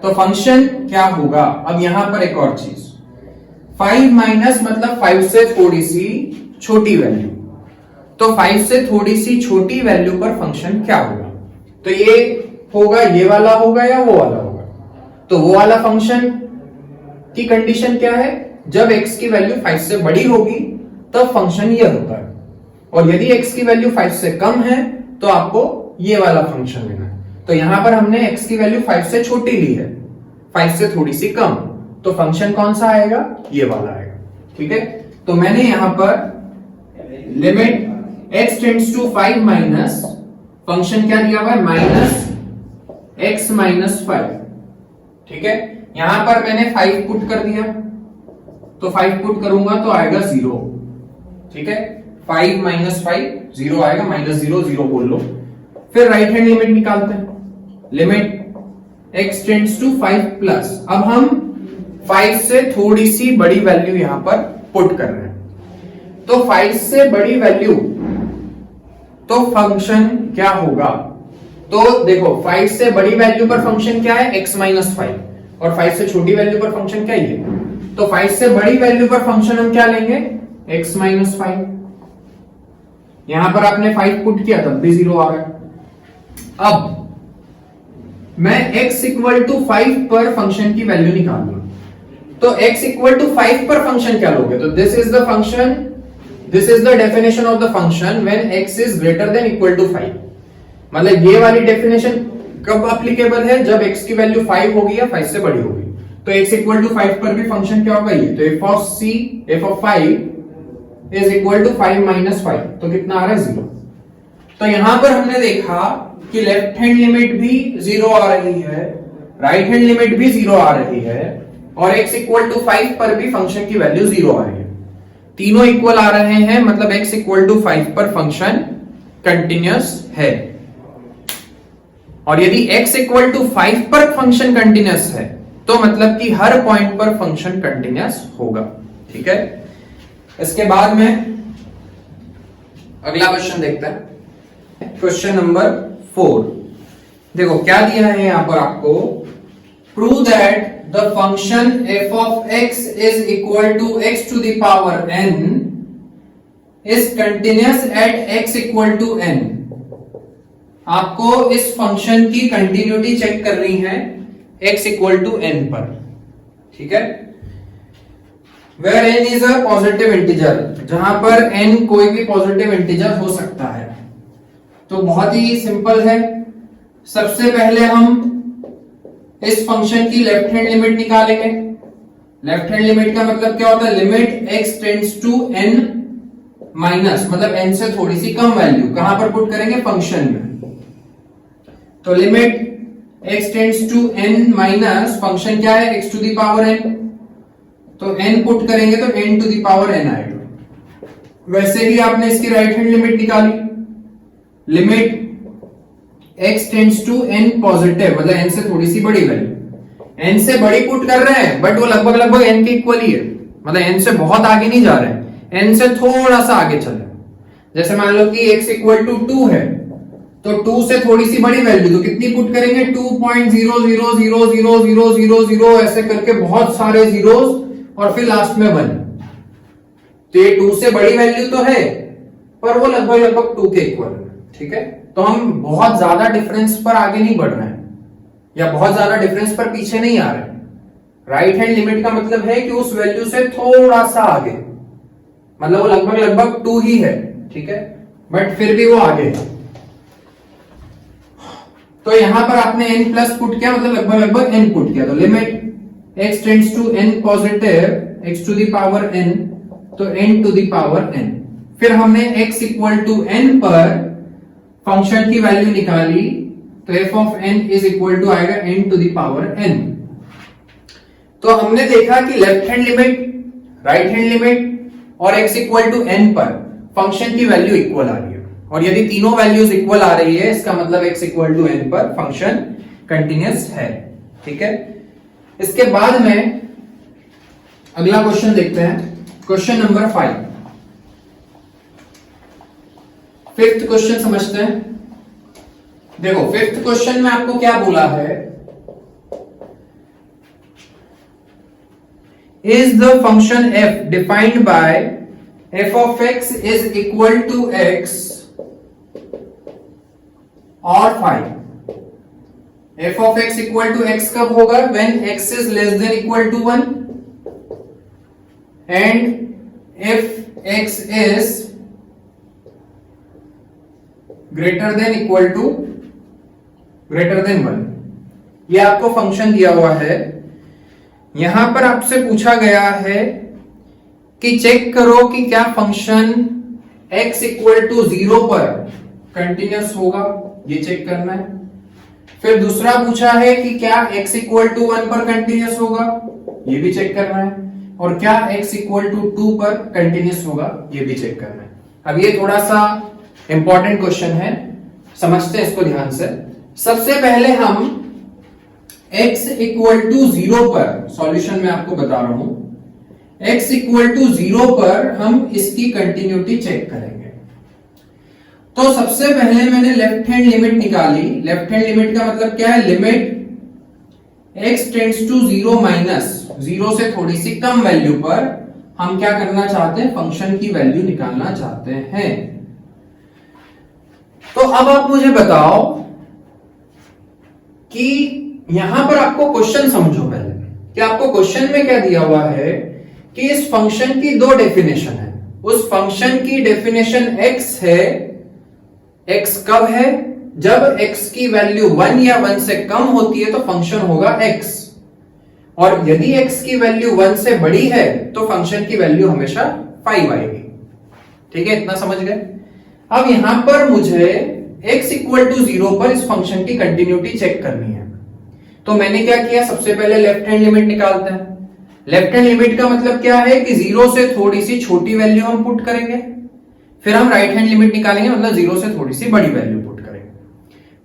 तो फंक्शन क्या होगा, अब यहां पर एक और चीज, 5 माइनस मतलब 5 से थोड़ी सी छोटी वैल्यू, तो 5 से थोड़ी सी छोटी वैल्यू पर फंक्शन क्या होगा, तो ये होगा, ये वाला होगा या वो वाला होगा। तो वो वाला फंक्शन की कंडीशन क्या है, जब x की वैल्यू 5 से बड़ी होगी तब फंक्शन ये होता है, और यदि x की वैल्यू 5 से कम है तो आपको ये वाला फंक्शन लेना है। तो यहां पर हमने x की वैल्यू 5 से छोटी ली है, 5 से थोड़ी सी कम, तो फंक्शन कौन सा आएगा, ये वाला आएगा। ठीक है, तो मैंने यहां पर limit x tends to 5 minus function क्या दिया हुआ है, माइनस x माइनस 5। ठीक है, यहां पर मैंने 5 पुट कर दिया, तो 5 पुट करूंगा तो आएगा 0। ठीक है, 5 माइनस 5 0 आएगा, माइनस 0 0 बोल लो। फिर राइट हैंड लिमिट निकालते हैं, limit x tends to 5 plus, अब हम 5 से थोड़ी सी बड़ी वैल्यू यहां पर पुट कर रहे हैं, तो 5 से बड़ी वैल्यू, तो फंक्शन क्या होगा, तो देखो 5 से बड़ी वैल्यू पर फंक्शन क्या है, x माइनस 5, और 5 से छोटी वैल्यू पर फंक्शन क्या है, तो 5 से बड़ी वैल्यू पर फंक्शन हम क्या लेंगे, x माइनस 5। यहां पर आपने 5 पुट किया तब भी 0 आ गया। अब मैं x इक्वल टू 5 पर फंक्शन की वैल्यू निकाल लूं, तो x इक्वल टू 5 पर फंक्शन क्या लोगे, तो this is the function, this is the definition of the function when x is greater than equal to 5। मतलब ये वाली डेफिनेशन कब एप्लीकेबल है, जब x की वैल्यू 5 होगी या 5 से बड़ी होगी। तो x इक्वल टू 5 पर भी फंक्शन क्या होगा, ये, तो f of c, f of 5 is equal to 5 minus 5, तो कितना आ रहा है, 0। तो यहां पर हमने देखा कि लेफ्ट हैंड लिमिट भी 0 आ रही है, राइट हैंड लिमिट भी 0 आ रही है, और x इक्वल टू 5 पर भी फंक्शन की वैल्यू 0 आ रही है। तीनों इक्वल आ रहे हैं, मतलब x इक्वल टू 5 पर फंक्शन कंटिन्यूअस है। और यदि x इक्वल टू 5 पर फंक्शन कंटिन्यूअस है तो मतलब कि हर पॉइंट पर फंक्शन कंटिन्यूअस होगा। ठीक है, इसके बाद में अगला क्वेश्चन देखते हैं, क्वेश्चन नंबर 4। देखो क्या दिया है यहां पर आपको, prove that the function f of x is equal to x to the power n is continuous at x equal to n। आपको इस फंक्शन की कंटिन्यूटी चेक करनी है x इक्वल टू n पर। ठीक है, where n is a positive integer, जहां पर n कोई भी पॉजिटिव इंटीजर हो सकता है। तो बहुत ही सिंपल है, सबसे पहले हम इस फंक्शन की लेफ्ट हैंड लिमिट निकालेंगे। लेफ्ट हैंड लिमिट का मतलब क्या होता है, limit x tends to n minus, मतलब n से थोड़ी सी कम वैल्यू कहां पर पुट करेंगे, फंक्शन में। तो limit x tends to n minus function क्या है, x to the power n, तो n पुट करेंगे तो n to the power n आएगा। वैसे ही आपने इसकी राइट हैंड लिमिट निकाली, limit x tends to n positive, मतलब n से थोड़ी सी बड़ी वैल्यू, n से बड़ी पुट कर रहे हैं बट वो लगभग n के इक्वल ही है, मतलब n से बहुत आगे नहीं जा रहे हैं, n से थोड़ा सा आगे चल रहे हैं। जैसे मान लो कि x इक्वल टू 2 है, तो 2 से थोड़ी सी बड़ी वैल्यू तो कितनी पुट करेंगे, 2.0000000 ऐसे करके बहुत सारे जीरोस, और फिर लास्ट में 1। तो ये 2 से बड़ी वैल्यू तो है पर वो लगभग 2 के इक्वल है। ठीक है, तो हम बहुत ज्यादा डिफरेंस पर आगे नहीं बढ़ रहे हैं या बहुत ज्यादा डिफरेंस पर पीछे नहीं आ रहे। राइट हैंड लिमिट का मतलब है कि उस वैल्यू से थोड़ा सा आगे, मतलब वो लगभग 2 ही है। ठीक है, बट फिर भी वो आगे है। तो यहां पर आपने n प्लस पुट किया, मतलब लगभग n पुट किया, तो limit x tends to n positive x to the power n, तो n to the power n। फिर हमने x इक्वल टू n पर फंक्शन की वैल्यू निकाली, तो f of n is equal to आएगा n to the power n। तो हमने देखा कि left hand limit, right hand limit और x इक्वल टू n पर फंक्शन की वैल्यू इक्वल आ रही है, और यदि तीनों वैल्यूज इक्वल आ रही है इसका मतलब x इक्वल टू n पर फंक्शन कंटिन्यूअस है। ठीक है, इसके बाद में अगला क्वेश्चन देखते हैं, क्वेश्चन नंबर 5। फिफ्थ क्वेश्चन समझते हैं। देखो फिफ्थ क्वेश्चन में आपको क्या बोला है, is the function f defined by f of x is equal to x और 5। f of x equal to x कब होगा, when x is less than equal to 1 and if x is greater than equal to greater than 1। ये आपको function दिया हुआ है। यहां पर आपसे पूछा गया है कि चेक करो कि क्या फंक्शन x इक्वल टू 0 पर कंटिन्यूअस होगा, ये चेक करना है। फिर दूसरा पूछा है कि क्या x इक्वल टू 1 पर कंटिन्यूअस होगा, ये भी चेक करना है। और क्या x इक्वल टू 2 पर कंटिन्यूअस होगा, ये भी चेक करना है। अब ये थोड़ा सा इंपॉर्टेंट क्वेश्चन है, समझते हैं इसको ध्यान से। सबसे पहले हम x इक्वल टू 0 पर, सॉल्यूशन में आपको बता रहा हूं, x इक्वल टू 0 पर हम इसकी कंटिन्यूटी चेक करेंगे। तो सबसे पहले मैंने लेफ्ट हैंड लिमिट निकाली। लेफ्ट हैंड लिमिट का मतलब क्या है, limit x tends to 0 minus 0 से थोड़ी सी कम वैल्यू पर हम क्या करना चाहते हैं, फंक्शन की वैल्यू निकालना चाहते हैं। तो अब आप मुझे बताओ कि यहां पर आपको क्वेश्चन समझो पहले कि आपको क्वेश्चन में क्या दिया हुआ है कि इस फंक्शन की दो डेफिनेशन है। उस फंक्शन की डेफिनेशन x है, x कब है, जब x की वैल्यू 1 या 1 से कम होती है तो फंक्शन होगा x, और यदि x की वैल्यू 1 से बड़ी है तो फंक्शन की वैल्यू हमेशा 5 आएगी। ठीक है, इतना समझ गए। अब यहां पर मुझे x इक्वल टू 0 पर इस फंक्शन की कंटिन्यूटी चेक करनी है। तो मैंने क्या किया, सबसे पहले लेफ्ट हैंड लिमिट निकालते हैं। लेफ्ट हैंड लिमिट का मतलब क्या है कि 0 से थोड़ी सी छोटी वैल्यू हम पुट करेंगे, फिर हम राइट हैंड लिमिट निकालेंगे, मतलब 0 से थोड़ी सी बड़ी वैल्यू पुट करेंगे।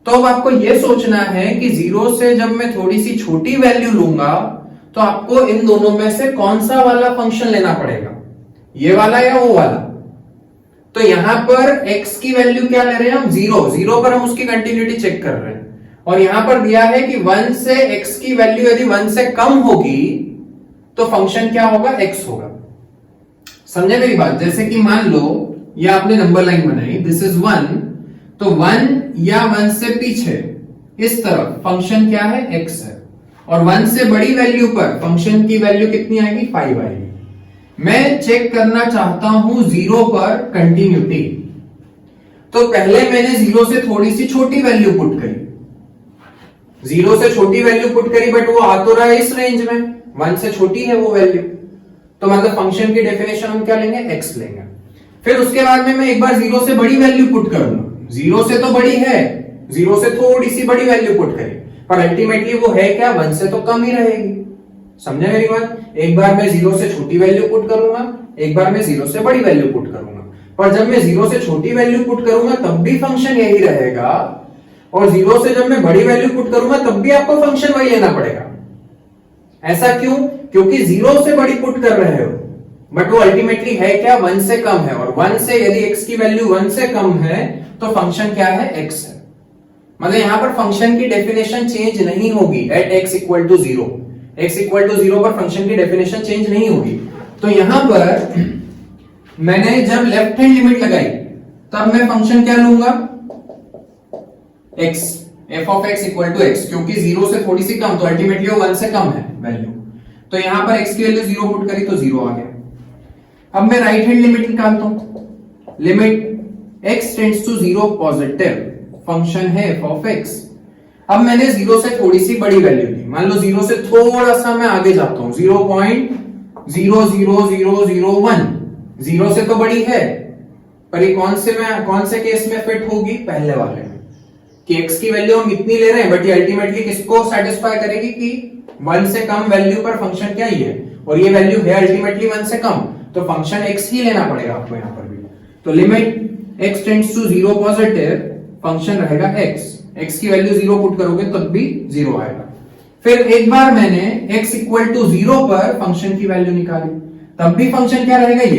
तो अब आपको यह सोचना है कि 0 से जब मैं थोड़ी सी छोटी वैल्यू लूंगा तो आपको इन दोनों में से कौन सा वाला फंक्शन लेना पड़ेगा, ये वाला या वो वाला। तो यहां पर x की वैल्यू क्या ले रहे हैं हम, 0 पर हम उसकी कंटिन्यूटी चेक कर रहे हैं। और यहां पर दिया है कि 1 से x की वैल्यू यदि 1 से कम होगी तो फंक्शन क्या होगा, x होगा। समझे मेरी बात। जैसे कि मान लो ये आपने नंबर लाइन बनाई, दिस इज 1, तो 1 या 1 से पीछे इस तरफ फंक्शन क्या है, x है, और 1 से बड़ी वैल्यू पर फंक्शन की वैल्यू कितनी आएगी, 5 आएगी। मैं चेक करना चाहता हूं 0 पर कंटिन्यूटी। तो पहले मैंने 0 से थोड़ी सी छोटी वैल्यू पुट करी, 0 से छोटी वैल्यू पुट करी, बट वो आ तो रहा है इस रेंज में, 1 से छोटी है वो वैल्यू, तो मतलब फंक्शन की डेफिनेशन हम क्या लेंगे, x लेंगे। फिर उसके बाद में मैं एक बार 0 से बड़ी वैल्यू पुट करूंगा, 0 से तो बड़ी है, 0 से थोड़ी सी बड़ी वैल्यू पुट करी, पर अल्टीमेटली वो है क्या, 1 से तो कम ही रहेगी। समझे मेरी बात। एक बार मैं 0 से छोटी वैल्यू पुट करूंगा, एक बार मैं 0 से बड़ी वैल्यू पुट करूंगा, पर जब मैं 0 से छोटी वैल्यू पुट करूंगा तब भी फंक्शन यही रहेगा, और 0 से जब मैं बड़ी वैल्यू पुट करूंगा तब भी आपको फंक्शन वही लेना पड़ेगा। ऐसा क्यों, क्योंकि 0 से बड़ी पुट कर रहे हो बट वो अल्टीमेटली है क्या, 1 से कम है, और 1 से यदि x की वैल्यू 1 से कम है तो फंक्शन क्या है, x है। मतलब यहां पर फंक्शन की डेफिनेशन चेंज नहीं होगी at x equal to 0। x equal to 0 पर फंक्शन की डेफिनेशन चेंज नहीं होगी। तो यहां पर मैंने जब लेफ्ट हैंड लिमिट लगाई तब मैं फंक्शन क्या लूंगा, x, f of x equal to x, क्योंकि 0 से थोड़ी सी कम तो अल्टीमेटली वो 1 से कम है वैल्यू। तो यहां पर x की वैल्यू 0 पुट करी तो 0 आ गया। अब मैं राइट हैंड लिमिट निकालता हूं, limit x tends to 0 positive, function है f of x। अब मैंने 0 से थोड़ी सी बड़ी वैल्यू ली, मान लो 0 से थोड़ा सा मैं आगे जाता हूं, 0.00001, 0 से तो बड़ी है, पर ये कौन से केस में फिट होगी, पहले वाले में, कि x की वैल्यू हम इतनी ले रहे हैं बट ये अल्टीमेटली किसको सेटिस्फाई करेगी कि 1 से कम वैल्यू पर फंक्शन क्या ही है, और ये वैल्यू है अल्टीमेटली 1 से कम, तो फंक्शन x ही लेना पड़ेगा आपको यहां पर भी। तो limit x tends to 0 positive, function रहेगा x की वैल्यू 0 पुट करोगे तब भी 0 आएगा। फिर एक बार मैंने x इक्वल टू 0 पर फंक्शन की वैल्यू निकाली, तब भी फंक्शन क्या रहेगा ये,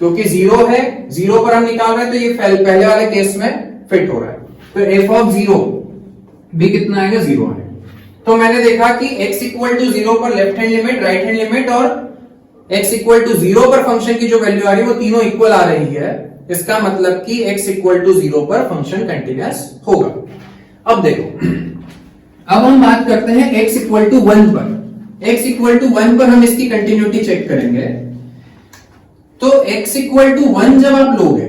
क्योंकि 0 है, 0 पर हम निकाल रहे हैं तो ये पहले वाले केस में फिट हो रहा है। तो f ऑफ 0 भी कितना आएगा, 0 है। तो मैंने देखा कि x इक्वल टू 0 पर left hand limit, right hand limit और x इक्वल टू 0 पर फंक्शन की जो वैल्यू आ रही है वो तीनों इक्वल आ रही है। इसका मतलब कि x इक्वल टू 0 पर फंक्शन कंटिन्यूअस होगा। अब देखो, अब हम बात करते हैं x इक्वल टू 1 पर। x इक्वल टू 1 पर हम इसकी कंटिन्यूटी चेक करेंगे। तो x इक्वल टू 1 जब आप लोगे,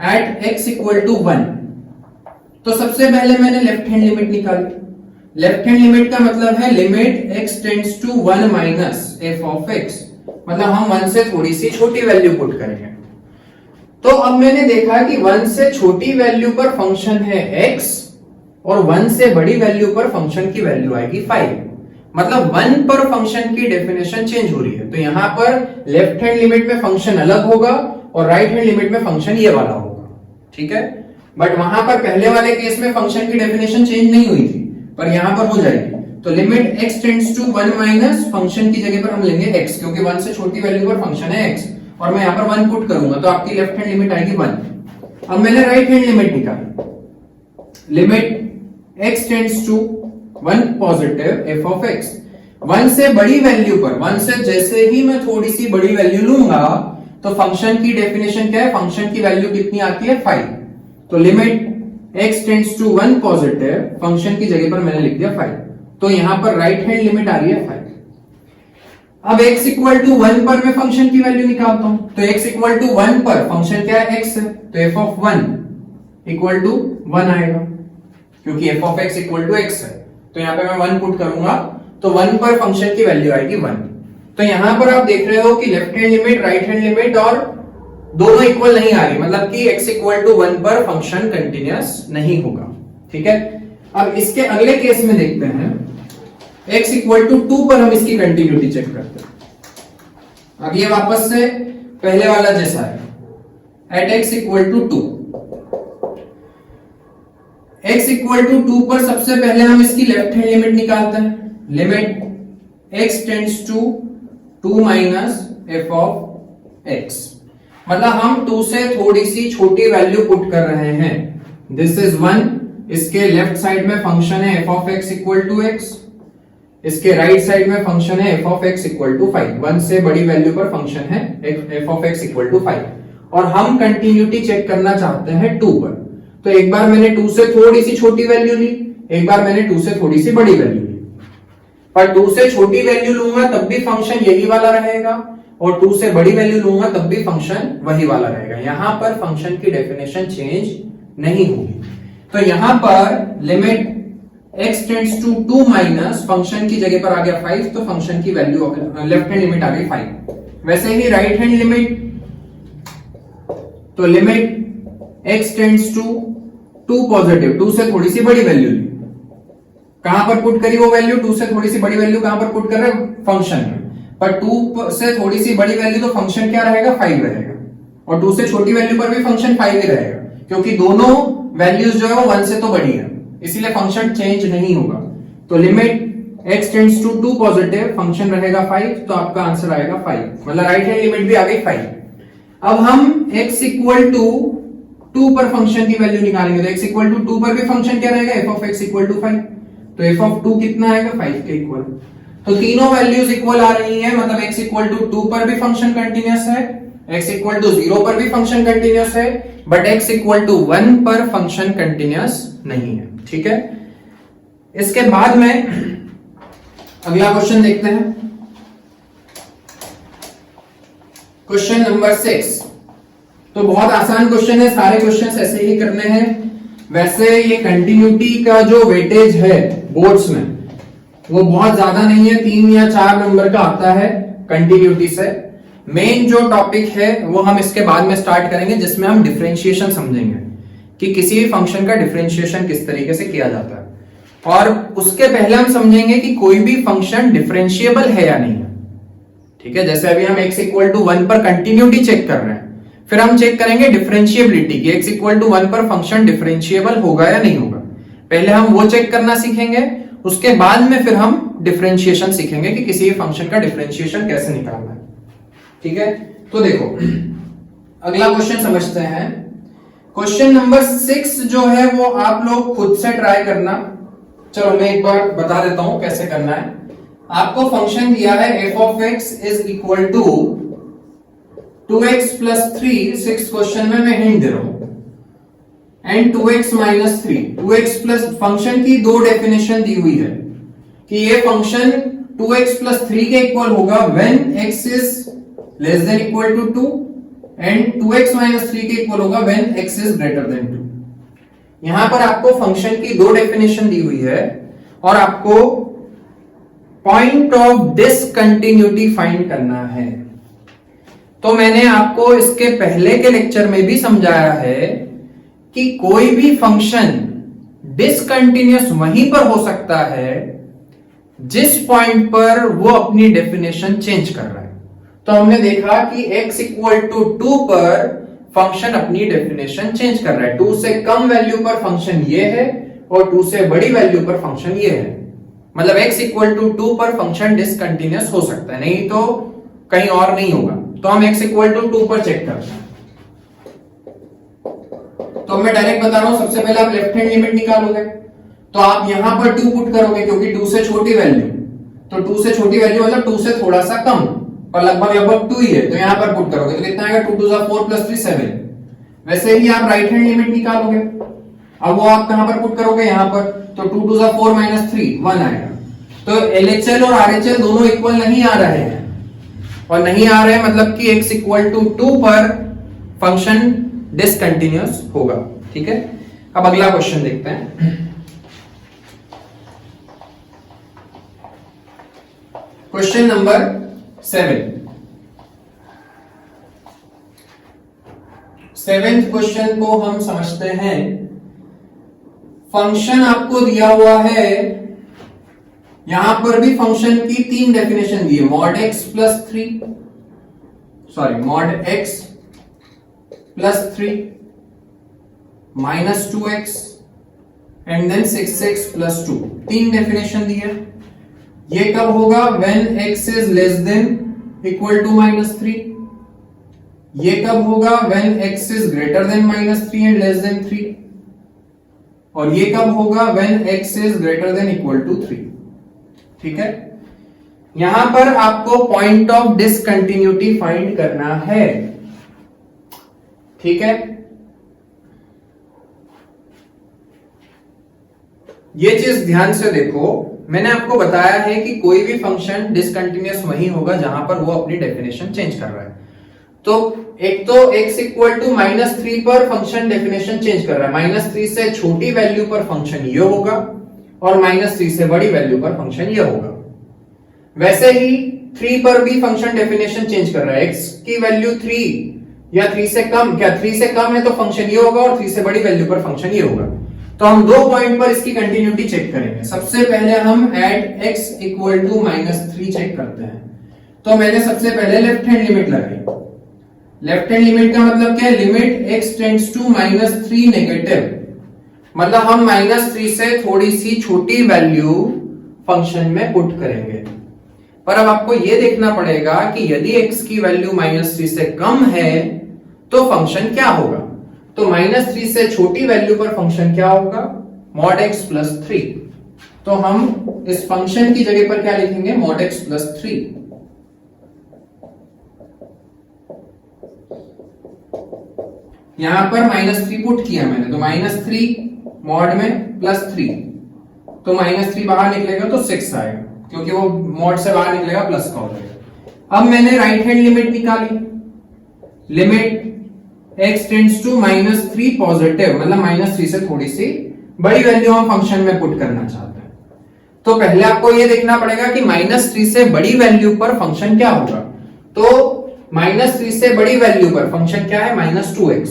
एट x इक्वल टू 1, तो सबसे पहले मैंने लेफ्ट हैंड लिमिट निकाली। लेफ्ट हैंड लिमिट का मतलब है limit x tends to 1 minus f of x, मतलब हम 1 से थोड़ी सी छोटी वैल्यू पुट करेंगे। तो अब मैंने देखा कि 1 से छोटी वैल्यू पर फंक्शन है x और 1 से बड़ी वैल्यू पर फंक्शन की वैल्यू आएगी 5, मतलब 1 पर फंक्शन की डेफिनेशन चेंज हो रही है। तो यहां पर लेफ्ट हैंड लिमिट में फंक्शन अलग होगा और राइट हैंड लिमिट में फंक्शन ये वाला होगा, ठीक है। बट वहां पर पहले वाले केस में फंक्शन की डेफिनेशन चेंज नहीं हुई थी, पर यहां पर हो जाएगी। तो limit x tends to 1 minus function की जगह पर हम लेंगे x, क्योंकि 1 से छोटी वैल्यू पर फंक्शन है x और मैं यहां पर 1 पुट करूंगा तो आपकी लेफ्ट हैंड लिमिट आएगी 1। अब मैंने राइट हैंड लिमिट निकाली, limit x tends to 1 positive f of x। 1 से बड़ी वैल्यू पर, 1 से जैसे ही मैं थोड़ी सी बड़ी वैल्यू लूंगा तो फंक्शन की डेफिनेशन क्या है, फंक्शन की वैल्यू कितनी आती है 5। तो limit x tends to 1 positive, function की जगह पर मैंने लिख दिया 5, तो यहां पर राइट हैंड लिमिट आ रही है 5। अब x इक्वल टू 1 पर मैं फंक्शन की वैल्यू निकालता हूं। तो x इक्वल टू 1 पर फंक्शन क्या है, x है, तो f ऑफ 1 इक्वल टू 1 आएगा, क्योंकि f of x equal to x है। तो यहां पे मैं 1 पुट करूंगा तो 1 पर फंक्शन की वैल्यू आएगी 1। तो यहां पर आप देख रहे हो कि left hand limit, right hand limit और दोनों इक्वल नहीं आ रही, मतलब कि x इक्वल टू 1 पर फंक्शन कंटिन्यूअस नहीं होगा, ठीक है। अब इसके अगले केस में देखते हैं, x इक्वल टू 2 पर हम इसकी कंटिन्यूटी चेक करते हैं। अब ये वापस से पहले वाला जैसा है, at x equal to 2। x equal to 2 पर सबसे पहले हम इसकी लेफ्ट हैंड लिमिट निकालते हैं, limit x tends to 2 minus f of x, मतलब हम 2 से थोड़ी सी छोटी वैल्यू पुट कर रहे हैं। दिस इज 1, इसके लेफ्ट साइड में फंक्शन है f of x equal to x, इसके राइट साइड में फंक्शन है f of x equal to 5। 1 से बड़ी वैल्यू पर फंक्शन है f of x equal to 5 और हम कंटिन्यूटी चेक करना चाहते हैं 2 पर। तो एक बार मैंने 2 से थोड़ी सी छोटी वैल्यू ली, एक बार मैंने 2 से थोड़ी सी बड़ी वैल्यू ली, पर 2 से छोटी वैल्यू लूंगा तब भी फंक्शन यही वाला रहेगा और 2 से बड़ी वैल्यू लूंगा तब भी फंक्शन वही वाला रहेगा। यहां पर फंक्शन की डेफिनेशन चेंज नहीं होगी। तो यहां पर limit x tends to 2 minus function की जगह पर आ गया 5, तो फंक्शन की वैल्यू लेफ्ट हैंड लिमिट आ गई 5। वैसे ही राइट हैंड लिमिट, तो limit x tends to 2 positive, 2 से थोड़ी सी बड़ी वैल्यू ली, कहां पर पुट करी वो वैल्यू, 2 से थोड़ी सी बड़ी वैल्यू कहां पर पुट कर रहे हैं, फंक्शन में। पर 2 से थोड़ी सी बड़ी वैल्यू तो फंक्शन क्या रहेगा, 5 रहेगा, और 2 से छोटी वैल्यू पर भी फंक्शन 5 ही रहेगा, क्योंकि दोनों वैल्यूज जो है वो 1 से तो बड़ी है, इसीलिए फंक्शन चेंज नहीं होगा। तो limit x tends to 2 positive, function रहेगा 5, तो आपका आंसर आएगा 5, मतलब राइट हैंड लिमिट भी आ गई 5। अब हम x इक्वल टू 2 पर फंक्शन की वैल्यू निकालेंगे। तो x इक्वल टू 2 पर भी फंक्शन क्या रहेगा, f of x equal to 5, तो f ऑफ 2 कितना आएगा, 5 के इक्वल। तो तीनों वैल्यूज इक्वल आ रही हैं, मतलब x इक्वल टू 2 पर भी फंक्शन कंटिन्यूअस है, x इक्वल टू 0 पर भी फंक्शन कंटिन्यूअस है, बट x इक्वल टू 1 पर फंक्शन कंटिन्यूअस नहीं है, ठीक है। इसके बाद में अगला क्वेश्चन देखते हैं, क्वेश्चन नंबर 6। तो बहुत आसान क्वेश्चन है, सारे क्वेश्चंस ऐसे ही करने हैं। वैसे ये कंटिन्यूटी का जो वेटेज है बोर्ड्स में वो बहुत ज्यादा नहीं है, 3 या 4 नंबर का आता है कंटिन्यूटी से। मेन जो टॉपिक है वो हम इसके बाद में स्टार्ट करेंगे, जिसमें हम डिफरेंशिएशन समझेंगे कि किसी भी फंक्शन का डिफरेंशिएशन किस तरीके से किया जाता है, और उसके पहले हम समझेंगे कि कोई भी फंक्शन डिफरेंशिएबल है या नहीं है, ठीक है। जैसे अभी हम x इक्वल टू 1 पर कंटिन्यूटी चेक कर रहे हैं, फिर हम चेक करेंगे डिफरेंशिएबिलिटी कि x इक्वल टू 1 पर फंक्शन डिफरेंशिएबल होगा या नहीं होगा। पहले हम वो चेक करना सीखेंगे, उसके बाद में फिर हम डिफरेंशिएशन सीखेंगे कि किसी फंक्शन का डिफरेंशिएशन कैसे निकालना है। ठीक है, तो देखो अगला क्वेश्चन समझते हैं। क्वेश्चन नंबर 6 जो है वो आप लोग खुद से ट्राई करना। चलो मैं एक बार बता देता हूं कैसे करना है। आपको फंक्शन दिया है f of x is equal to 2x plus 3, 6 question में मैं हिंट दे रहा हूं, and 2x minus 3। 2x plus function की दो डेफिनेशन दी हुई है कि ये फंक्शन 2x प्लस 3 के इक्वल होगा when x is less than equal to 2 and 2x minus 3 के इक्वल होगा when x is greater than 2। यहां पर आपको फंक्शन की दो डेफिनेशन दी हुई है और आपको पॉइंट ऑफ डिसकंटिन्यूटी फाइंड करना है। तो मैंने आपको इसके पहले के लेक्चर में भी समझाया है कि कोई भी फंक्शन डिसकंटिन्यूअस वहीं पर हो सकता है जिस पॉइंट पर वो अपनी डेफिनेशन चेंज कर रहा है। तो हमने देखा कि x इक्वल टू 2 पर फंक्शन अपनी डेफिनेशन चेंज कर रहा है। 2 से कम वैल्यू पर फंक्शन ये है और 2 से बड़ी वैल्यू पर फंक्शन ये है। मतलब x इक्वल टू 2 पर फंक्शन डिसकंटिन्यूअस हो सकता है, नहीं तो कहीं और नहीं होगा। तो हम x इक्वल टू 2 पर चेक करते हैं। तो मैं डायरेक्ट बता रहा हूं, सबसे पहले आप लेफ्ट हैंड लिमिट निकालोगे तो आप यहां पर 2 पुट करोगे क्योंकि 2 से छोटी वैल्यू, तो 2 से छोटी वैल्यू मतलब 2 से थोड़ा सा कम और लगभग 2 ही है, तो यहां पर पुट करोगे तो कितना आएगा, 2 2 4 प्लस 3 7। वैसे ही आप राइट हैंड लिमिट निकालोगे, अब वो आप कहां पर पुट करोगे, यहां पर, तो 2 2 4 माइनस 3 1 आएगा। तो LHL और RHL दोनों इक्वल नहीं आ रहे हैं, और नहीं आ रहे हैं मतलब कि x इक्वल टू 2 पर फंक्शन डिसकंटिन्यूअस होगा। ठीक है, अब अगला क्वेश्चन देखते हैं। क्वेश्चन नंबर 7th क्वेश्चन को हम समझते हैं। फंक्शन आपको दिया हुआ है, यहां पर भी फंक्शन की 3 डेफिनेशन दी है, mod x plus 3, sorry mod x plus 3 minus 2x and then 6x plus 2। 3 definition दी है। ये कब होगा, when x is less than equal to minus 3। ये कब होगा, when x is greater than minus 3 and less than 3। और ये कब होगा, when x is greater than equal to 3। ठीक है, यहां पर आपको पॉइंट ऑफ डिसकंटिन्यूटी फाइंड करना है। ठीक है, ये चीज ध्यान से देखो। मैंने आपको बताया है कि कोई भी फंक्शन डिसकंटिन्यूअस वहीं होगा जहां पर वो अपनी डेफिनेशन चेंज कर रहा है। तो एक तो x इक्वल टू माइनस 3 पर फंक्शन डेफिनेशन चेंज कर रहा है, माइनस 3 से छोटी वैल्यू पर फंक्शन ये होगा और माइनस 3 से बड़ी वैल्यू पर फंक्शन ये होगा। वैसे ही 3 पर भी फंक्शन डेफिनेशन चेंज कर रहा है, x की वैल्यू 3 या 3 से कम, क्या 3 से कम है तो फंक्शन ये होगा और 3 से बड़ी वैल्यू पर फंक्शन ये होगा। तो हम 2 पॉइंट पर इसकी कंटिन्यूटी चेक करेंगे। सबसे पहले हम at x equal to minus 3 check करते हैं। तो मैंने सबसे पहले लेफ्ट हैंड लिमिट लगाई। लेफ्ट हैंड लिमिट का मतलब क्या है, limit x tends to minus 3 negative, मतलब हम माइनस 3 से थोड़ी सी छोटी वैल्यू फंक्शन में पुट करेंगे। पर अब आपको यह देखना पड़ेगा कि यदि x की वैल्यू माइनस 3 से कम है तो फंक्शन क्या होगा। तो माइनस 3 से छोटी वैल्यू पर फंक्शन क्या होगा, मॉड x प्लस 3। तो हम इस फंक्शन की जगह पर क्या लिखेंगे, मॉड x प्लस 3। यहां पर माइनस 3 पुट किया मैंने, तो माइनस 3 मॉड में प्लस 3, तो माइनस 3 बाहर निकलेगा तो 6 आएगा, क्योंकि वो मॉड से बाहर निकलेगा प्लस का हो जाएगा। अब मैंने राइट हैंड लिमिट निकाली, limit x tends to minus 3 positive, मतलब माइनस 3 से थोड़ी सी बड़ी वैल्यू हम फंक्शन में पुट करना चाहते हैं। तो पहले आपको यह देखना पड़ेगा कि माइनस 3 से बड़ी वैल्यू पर फंक्शन क्या होगा। तो माइनस 3 से बड़ी वैल्यू पर फंक्शन क्या है, माइनस 2x।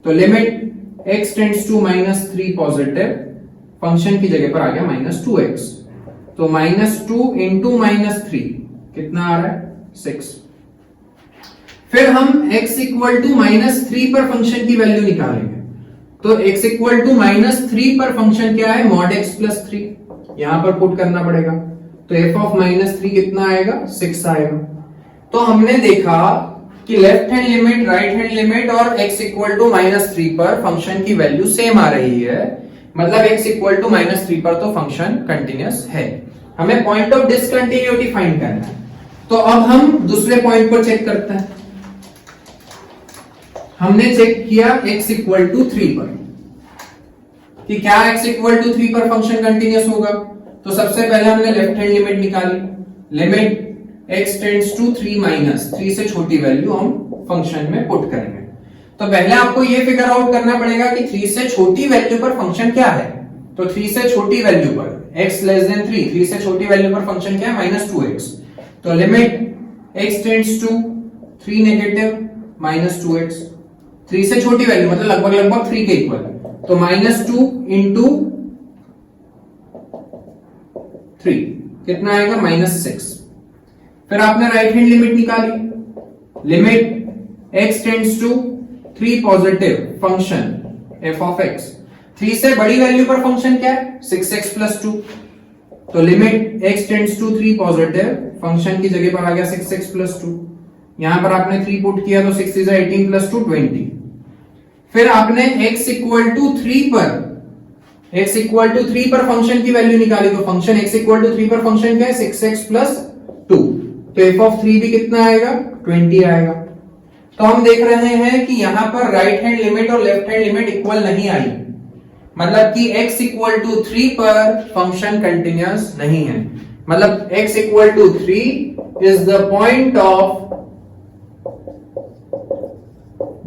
तो limit x tends to minus 3 positive, function की जगह पर आ गया माइनस 2x। तो माइनस 2 इंटू माइनस 3 कितना आ रहा है, 6। फिर हम x इक्वल टू माइनस 3 पर फंक्शन की वैल्यू निकालेंगे। तो x इक्वल टू -3 पर फंक्शन क्या है, मॉड x प्लस 3, यहां पर पुट करना पड़ेगा। तो f ऑफ -3 कितना आएगा, 6 आएगा। तो हमने देखा कि left hand limit, right hand limit और x इक्वल टू -3 पर फंक्शन की वैल्यू सेम आ रही है, मतलब x इक्वल टू -3 पर तो फंक्शन कंटिन्यूअस है। हमें पॉइंट ऑफ डिसकंटिन्यूटी फाइंड करना है। तो अब हम दूसरे पॉइंट पर चेक करते हैं। हमने चेक किया x इक्वल टू 3 पर कि क्या x इक्वल टू 3 पर फंक्शन कंटिन्यूअस होगा। तो सबसे पहले हमने लेफ्ट हैंड लिमिट निकाली, लिमिट x टेंड्स टू 3 3 से छोटी वैल्यू हम फंक्शन में पुट करेंगे। तो पहले आपको यह फिगर आउट करना पड़ेगा कि 3 से छोटी वैल्यू पर फंक्शन क्या है। तो 3 से छोटी वैल्यू पर x लेस देन 3 से छोटी वैल्यू पर फंक्शन क्या है, -2x। तो limit x tends to 3 negative -2x, 3 से छोटी वैल्यू मतलब लगभग 3 के इक्वल, तो -2 इंटू 3 कितना आएगा, -6। फिर आपने राइट हैंड लिमिट निकाली, limit x tends to 3 positive function f of x, 3 से बड़ी वैल्यू पर फंक्शन क्या है, 6x प्लस 2। तो limit x tends to 3 positive, function की जगह पर आ गया 6x प्लस 2। यहां पर आपने 3 पुट किया तो 6 is 18 प्लस 2 20। फिर आपने x इक्वल टू 3 पर फंक्शन की वैल्यू निकाली। तो फंक्शन x इक्वल टू 3 पर फंक्शन क्या है, 6x प्लस 2। तो f ऑफ 3 भी कितना आएगा, 20 आएगा। तो हम देख रहे हैं कि यहां पर राइट हैंड लिमिट और लेफ्ट हैंड लिमिट इक्वल नहीं आई, मतलब कि x इक्वल टू 3 पर फंक्शन कंटिन्यूअस नहीं है। मतलब x equal to 3 is the point of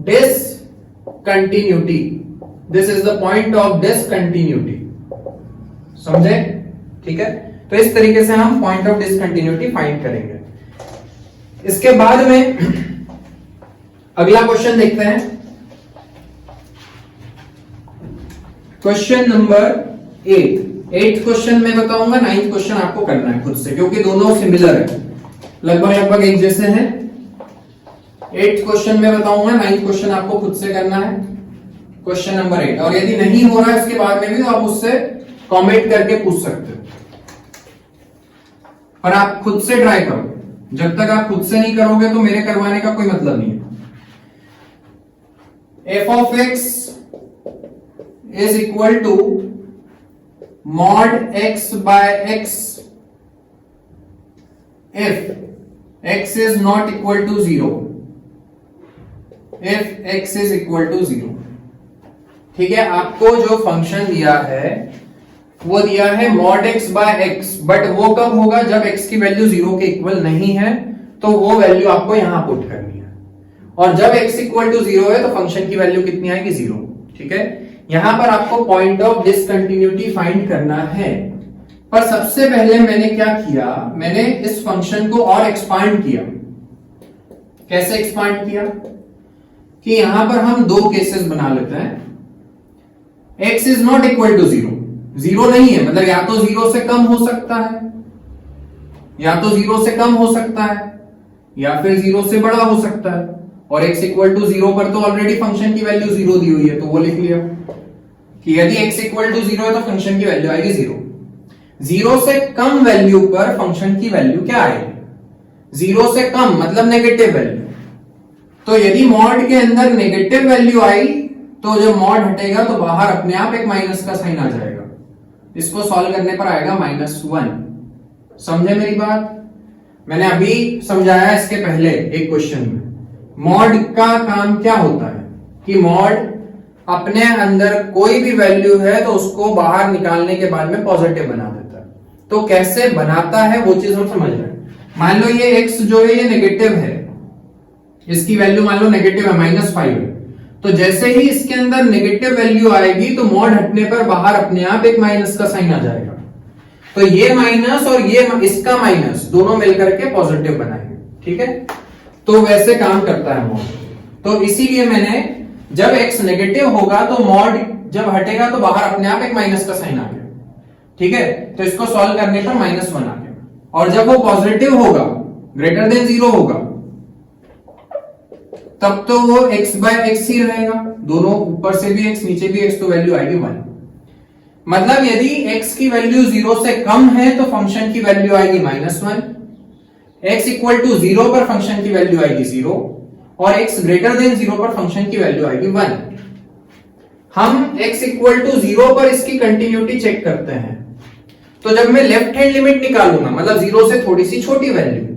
discontinuity, this is the point of discontinuity. समझे, ठीक है। तो इस तरीके से हम पॉइंट ऑफ डिसकंटिन्यूटी फाइंड करेंगे। इसके बाद में अगला क्वेश्चन देखते हैं, क्वेश्चन नंबर 8 क्वेश्चन मैं बताऊंगा, 9th क्वेश्चन आपको करना है खुद से, क्योंकि दोनों सिमिलर है, लगभग एक जैसे हैं। 8th क्वेश्चन मैं बताऊंगा, 9th क्वेश्चन आपको खुद से करना है, क्वेश्चन नंबर 8। और यदि नहीं हो रहा है इसके बाद में भी तो आप उससे कमेंट करके पूछ सकते हो, पर आप खुद से ट्राई करो। जब तक आप खुद से नहीं करोगे तो मेरे करवाने का कोई मतलब नहीं है। f of x is equal to mod x by x if x is not equal to 0, if x is equal to 0। ठीक है, आपको जो फंक्शन दिया है वो दिया है mod x by x, but वो कब होगा, जब x की वैल्यू 0 के इक्वल नहीं है, तो वो वैल्यू आपको यहां पुट करनी है। और जब x इक्वल टू 0 है तो फंक्शन की वैल्यू कितनी आएगी, 0। ठीक है, यहां पर आपको पॉइंट ऑफ डिसकंटिन्यूटी फाइंड करना है। पर सबसे पहले मैंने क्या किया, मैंने इस फंक्शन को और एक्सपांड किया। कैसे एक्सपांड किया कि यहां पर हम दो केसेस बना लेते हैं। x is not equal to 0, 0 नहीं है, मतलब या तो 0 से कम हो सकता है, या तो 0 से कम हो सकता है, या फिर 0 से बड़ा हो सकता है। और x इक्वल टू 0 पर तो ऑलरेडी फंक्शन की वैल्यू 0 दी हुई है, तो वो लिख लिया कि यदि x इक्वल टू 0 है तो फंक्शन की वैल्यू आएगी 0। 0 से कम वैल्यू पर फंक्शन की वैल्यू क्या आएगी, 0 से कम मतलब नेगेटिव वैल्यू। तो यदि मॉड के अंदर नेगेटिव वैल्यू आई तो जब मॉड हटेगा तो बाहर अपने आप एक माइनस का साइन आ जाएगा। इसको सॉल्व करने पर आएगा -1। समझे मेरी बात, मैंने अभी समझाया इसके पहले एक क्वेश्चन में। मॉड का काम क्या होता है कि मॉड अपने अंदर कोई भी वैल्यू है तो उसको बाहर निकालने के बाद में पॉजिटिव बना देता है। तो कैसे बनाता है वो चीज हम समझ रहे हैं। मान लो ये x जो है ये नेगेटिव है, इसकी वैल्यू मान लो नेगेटिव है, -5 है। तो जैसे ही इसके अंदर नेगेटिव वैल्यू आएगी तो मॉड हटने पर बाहर अपने आप एक माइनस का साइन आ जाएगा। तो ये माइनस और ये इसका माइनस दोनों मिलकर के पॉजिटिव बनाएंगे। ठीक है, तो वैसे काम करता है मॉड। तो इसीलिए मैंने जब x नेगेटिव होगा तो मॉड जब हटेगा तो बाहर अपने आप एक माइनस का साइन आ गया। ठीक है, तो इसको सॉल्व करने पर -1 आ गया। और जब वो पॉजिटिव होगा, ग्रेटर देन 0 होगा, तब तो वो x बाय एक्स ही रहेगा, दोनों ऊपर से भी x नीचे भी x, तो वैल्यू आएगी 1। मतलब यदि x की वैल्यू 0 से कम है तो फंक्शन की वैल्यू आएगी -1, x इक्वल टू 0 पर फंक्शन की वैल्यू आएगी 0 और x ग्रेटर देन 0 पर फंक्शन की वैल्यू आएगी 1। हम x इक्वल टू 0 पर इसकी कंटिन्यूटी चेक करते हैं, तो जब मैं लेफ्ट हैंड लिमिट निकालूंगा, मतलब 0 से थोड़ी सी छोटी वैल्यू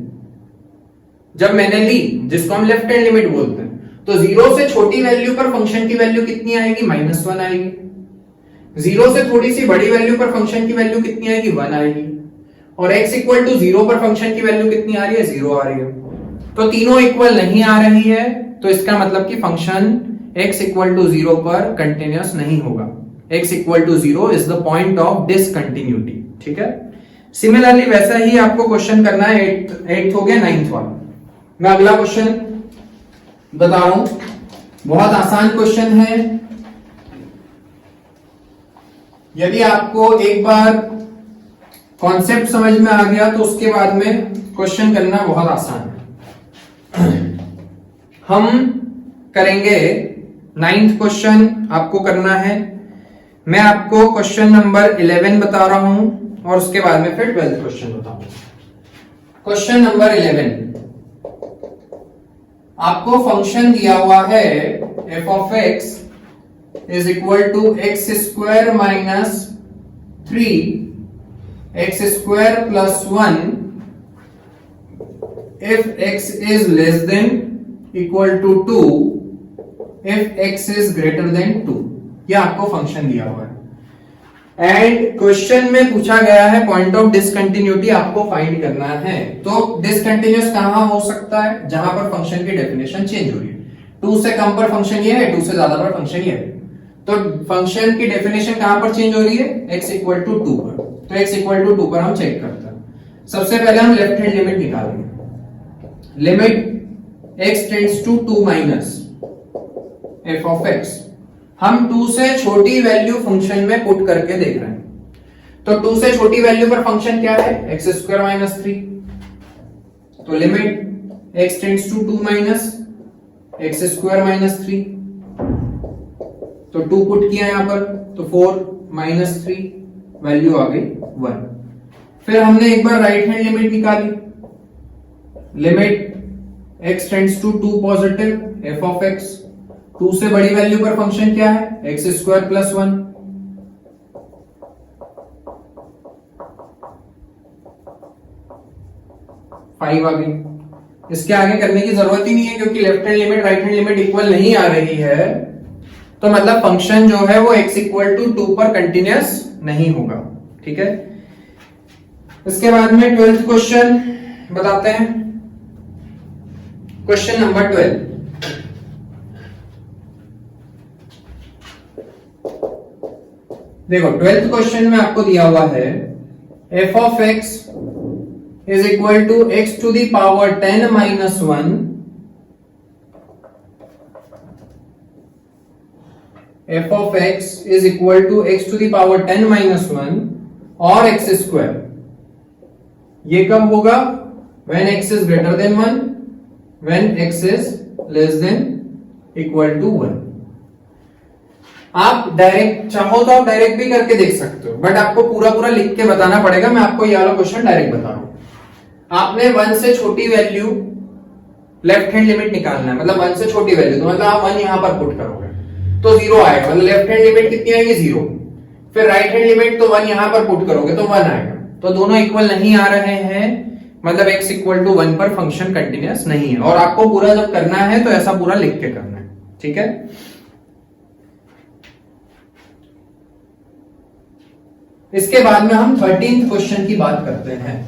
जब मैंने ली, जिसको हम लेफ्ट हैंड लिमिट बोलते हैं, तो 0 से छोटी वैल्यू पर फंक्शन की वैल्यू कितनी आएगी? -1 आएगी। 0 से थोड़ी सी बड़ी वैल्यू पर फंक्शन की वैल्यू कितनी आएगी? 1 आएगी। और x इक्वल टू 0 पर फंक्शन की वैल्यू कितनी आ रही है? 0 आ रही है। तो तीनों इक्वल नहीं आ रही है, तो इसका मतलब कि फंक्शन x इक्वल टू 0 पर कंटिन्यूअस नहीं होगा। x equal to 0 is the point of discontinuity. ठीक है। सिमिलरली वैसा ही आपको क्वेश्चन करना है। 8th हो गया, 9th वाला। मैं अगला क्वेश्चन बता रहा हूं, बहुत आसान क्वेश्चन है। यदि आपको एक बार कॉन्सेप्ट समझ में आ गया तो उसके बाद में क्वेश्चन करना बहुत आसान है। हम करेंगे 9th क्वेश्चन, आपको करना है। मैं आपको क्वेश्चन नंबर 11 बता रहा हूं और उसके बाद में फिर 12th क्वेश्चन बताऊंगा। क्वेश्चन नंबर 11, आपको फंक्शन दिया हुआ है f of x is equal to x square minus 3 x square plus 1 if x is less than equal to 2 if x is greater than 2। यह आपको फंक्शन दिया हुआ है एंड क्वेश्चन में पूछा गया है पॉइंट ऑफ डिसकंटिन्यूटी आपको फाइंड करना है। तो डिसकंटिन्यूअस कहां हो सकता है? जहां पर फंक्शन की डेफिनेशन चेंज हो रही है। 2 से कम पर फंक्शन ये है, 2 से ज्यादा पर फंक्शन ये है। तो फंक्शन की डेफिनेशन कहां पर चेंज हो रही है? x इक्वल टू 2 पर। तो x इक्वल टू 2 पर हम चेक करते हैं। सबसे पहले हम लेफ्ट हैंड लिमिट निकालेंगे। Limit x tends to 2 minus f of x। हम 2 से छोटी वैल्यू फंक्शन में पुट करके देख रहे हैं। तो 2 से छोटी वैल्यू पर फंक्शन क्या है? x square minus 3। तो limit x tends to 2 minus x square minus 3। तो 2 पुट किया यहां पर, तो 4 माइनस 3, वैल्यू आ गई 1। फिर हमने एक बार राइट हैंड लिमिट निकाली। Limit x tends to 2 positive f of x। 2 से बड़ी वैल्यू पर फंक्शन क्या है? x square plus 1। फाइव आ गई। इसके आगे करने की जरूरत ही नहीं है क्योंकि left hand limit right hand limit equal नहीं आ रही है, तो मतलब फंक्शन जो है वो x इक्वल टू 2 पर कंटिन्यूअस नहीं होगा। ठीक है। इसके बाद में 12th क्वेश्चन बताते हैं। क्वेश्चन नंबर 12, देखो 12th क्वेश्चन में आपको दिया हुआ है f of x is equal to x to the power 10 minus 1 f of x is equal to x to the power 10 minus 1 और x square। ये कब होगा? when x is greater than 1, when x is less than equal to 1। आप direct चाहो तो आप direct भी करके देख सकते हो, बट आपको पूरा पूरा लिख के बताना पड़ेगा। मैं आपको ये वाला क्वेश्चन डायरेक्ट बता रहा हूं। आपने 1 से छोटी वैल्यू लेफ्ट हैंड लिमिट निकालना है, मतलब 1 से छोटी वैल्यू, तो मतलब आप 1 यहां पर पुट करोगे तो 0 आएगा। मतलब लेफ्ट हैंड लिमिट कितनी आएगी? 0। फिर राइट हैंड लिमिट तो 1 यहां पर पुट करोगे तो 1 आएगा। तो दोनों इक्वल नहीं आ रहे हैं, मतलब x इक्वल टू 1 पर फंक्शन कंटिन्यूअस नहीं है। और आपको पूरा जब करना है तो ऐसा पूरा लिख के करना है। ठीक है। इसके बाद में हम 13th क्वेश्चन की बात करते हैं।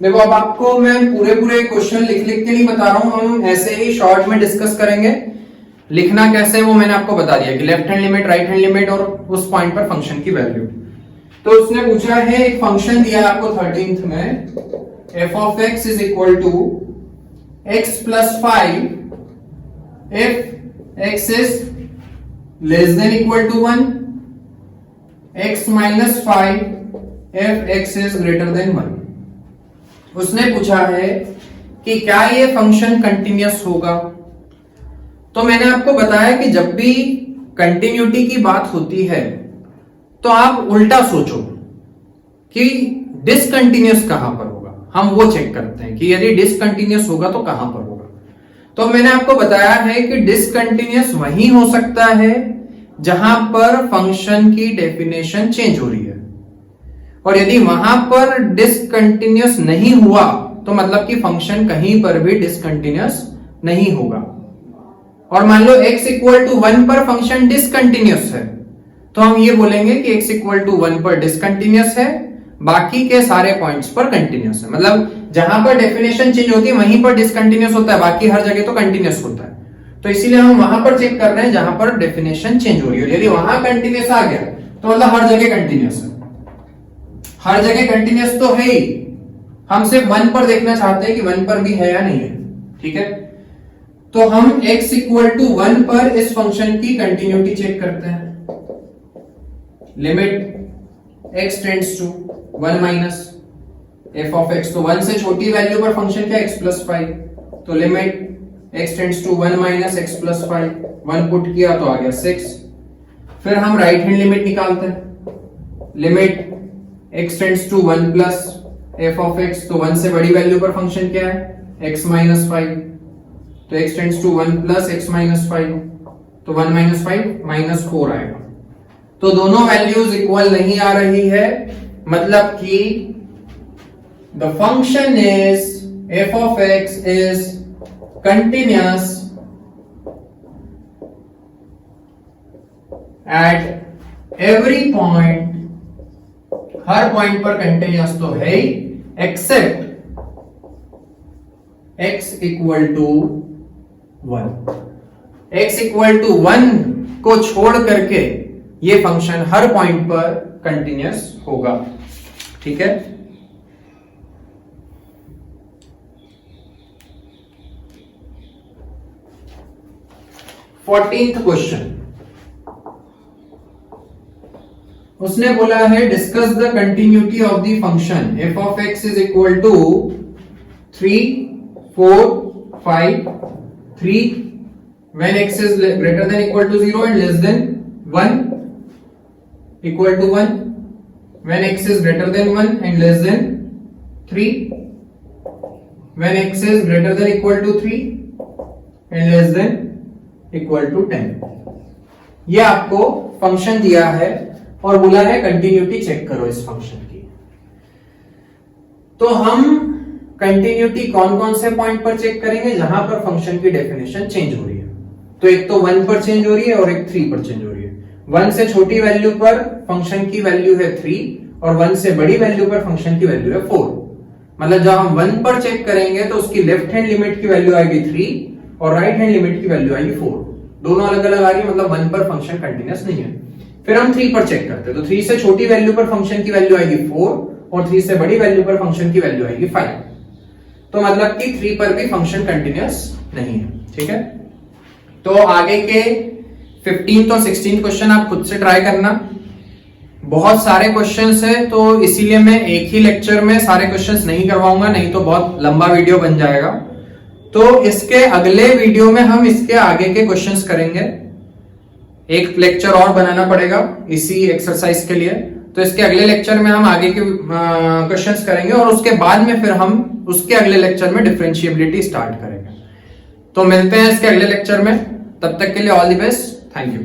देखो अब आपको मैं पूरे क्वेश्चन लिख के नहीं बता रहा हूं, हम ऐसे ही शॉर्ट में डिस्कस करेंगे। लिखना कैसे वो मैंने आपको बता दिया कि left hand limit right hand limit और उस पॉइंट पर फंक्शन की वैल्यू। तो उसने पूछा है, एक फंक्शन दिया है आपको 13th में f of x is equal to x plus 5 if x is less than equal to 1, x minus 5 if x is greater than 1। उसने पूछा है कि क्या ये फंक्शन कंटिन्यूअस होगा। तो मैंने आपको बताया कि जब भी कंटिन्यूटी की बात होती है तो आप उल्टा सोचो कि डिसकंटिन्यूअस कहां पर होगा, हम वो चेक करते हैं कि यदि डिसकंटिन्यूअस होगा तो कहां पर होगा। तो मैंने आपको बताया है कि डिसकंटिन्यूअस वही हो सकता है जहां पर फंक्शन की डेफिनेशन चेंज हो रही है, और यदि वहां पर डिसकंटिन्यूअस नहीं हुआ तो मतलब कि फंक्शन कहीं पर भी डिसकंटिन्यूअस नहीं होगा। और मान लो x इक्वल टू 1 पर फंक्शन डिसकंटिन्यूअस है तो हम ये बोलेंगे कि x इक्वल टू 1 पर डिसकंटिन्यूअस है, बाकी के सारे पॉइंट्स पर कंटिन्यूअस है। मतलब जहां पर डेफिनेशन चेंज होती है वहीं पर डिसकंटिन्यूअस होता है, बाकी हर जगह तो कंटिन्यूअस होता है। तो इसीलिए हम वहां पर चेक कर रहे हैं जहां पर डेफिनेशन चेंज हो रही है। यदि वहां कंटिन्यूअस आ गया तो मतलब हर जगह कंटिन्यूअस है, हर जगह कंटिन्यूअस तो है ही, हम सिर्फ 1 पर देखना चाहते हैं कि 1 पर भी है या नहीं है। ठीक है, तो हम x इक्वल टू 1 पर इस फंक्शन की कंटिन्यूटी चेक करते हैं। Limit x tends to 1 minus f of x, तो 1 से छोटी वैल्यू पर फंक्शन क्या x प्लस 5, तो limit x tends to 1 minus x plus 5, 1 put किया तो आ गया 6। फिर हम राइट हैंड लिमिट निकालते हैं, limit x tends to 1 plus f of x, तो 1 से बड़ी वैल्यू पर फंक्शन क्या है x माइनस 5, तो x tends to 1 plus x minus 5, तो 1 माइनस 5 माइनस 4 आएगा। तो दोनों वैल्यूज इक्वल नहीं आ रही है, मतलब कि the function is f of x is continuous at every point, हर पॉइंट पर कंटिन्यूअस तो है ही, except x equal to 1। x equal to 1 को छोड़ करके ये फंक्शन हर पॉइंट पर कंटिन्यूअस होगा। ठीक है, फोर्टीन्थ क्वेश्चन उसने बोला है discuss the continuity of the function f of x is equal to 3, 4, 5, 3 when x is greater than equal to 0 and less than 1, equal to 1 when x is greater than 1 and less than 3, when x is greater than equal to 3 and less than equal to 10। ये आपको function दिया है और बोला है continuity check करो इस function की। तो हम कंटिन्यूटी कौन कौन से पॉइंट पर चेक करेंगे जहां पर फंक्शन की डेफिनेशन चेंज हो रही है। तो एक तो 1 पर चेंज हो रही है और एक 3 पर चेंज हो रही है। 1 से छोटी वैल्यू पर फंक्शन की वैल्यू है 3 और 1 से बड़ी वैल्यू पर फंक्शन की वैल्यू है 4। मतलब जब हम 1 पर चेक करेंगे तो उसकी लेफ्ट हैंड लिमिट की वैल्यू आएगी 3 और राइट हैंड लिमिट की वैल्यू आएगी 4। दोनों अलग अलग आ रही है, मतलब 1 पर फंक्शन कंटिन्यूअस नहीं है। फिर हम 3 पर चेक करते हैं, तो 3 से छोटी वैल्यू पर फंक्शन की वैल्यू आएगी 4 और 3 से बड़ी वैल्यू पर फंक्शन की वैल्यू आएगी 5। तो मतलब कि 3 पर भी फंक्शन कंटिन्यूअस नहीं है। ठीक है, तो आगे के 15th और 16th क्वेश्चन आप खुद से ट्राई करना। बहुत सारे क्वेश्चंस हैं तो इसीलिए मैं एक ही लेक्चर में सारे क्वेश्चंस नहीं करवाऊंगा, नहीं तो बहुत लंबा वीडियो बन जाएगा। तो इसके अगले वीडियो में हम इसके आगे के क्वेश्चंस करेंगे। एक लेक्चर और बनाना पड़ेगा इसी एक्सरसाइज के लिए, तो इसके अगले लेक्चर में हम आगे के क्वेश्चंस करेंगे और उसके बाद में फिर हम उसके अगले लेक्चर में डिफरेंशिएबिलिटी स्टार्ट करेंगे। तो मिलते हैं इसके अगले लेक्चर में, तब तक के लिए all the best, thank you.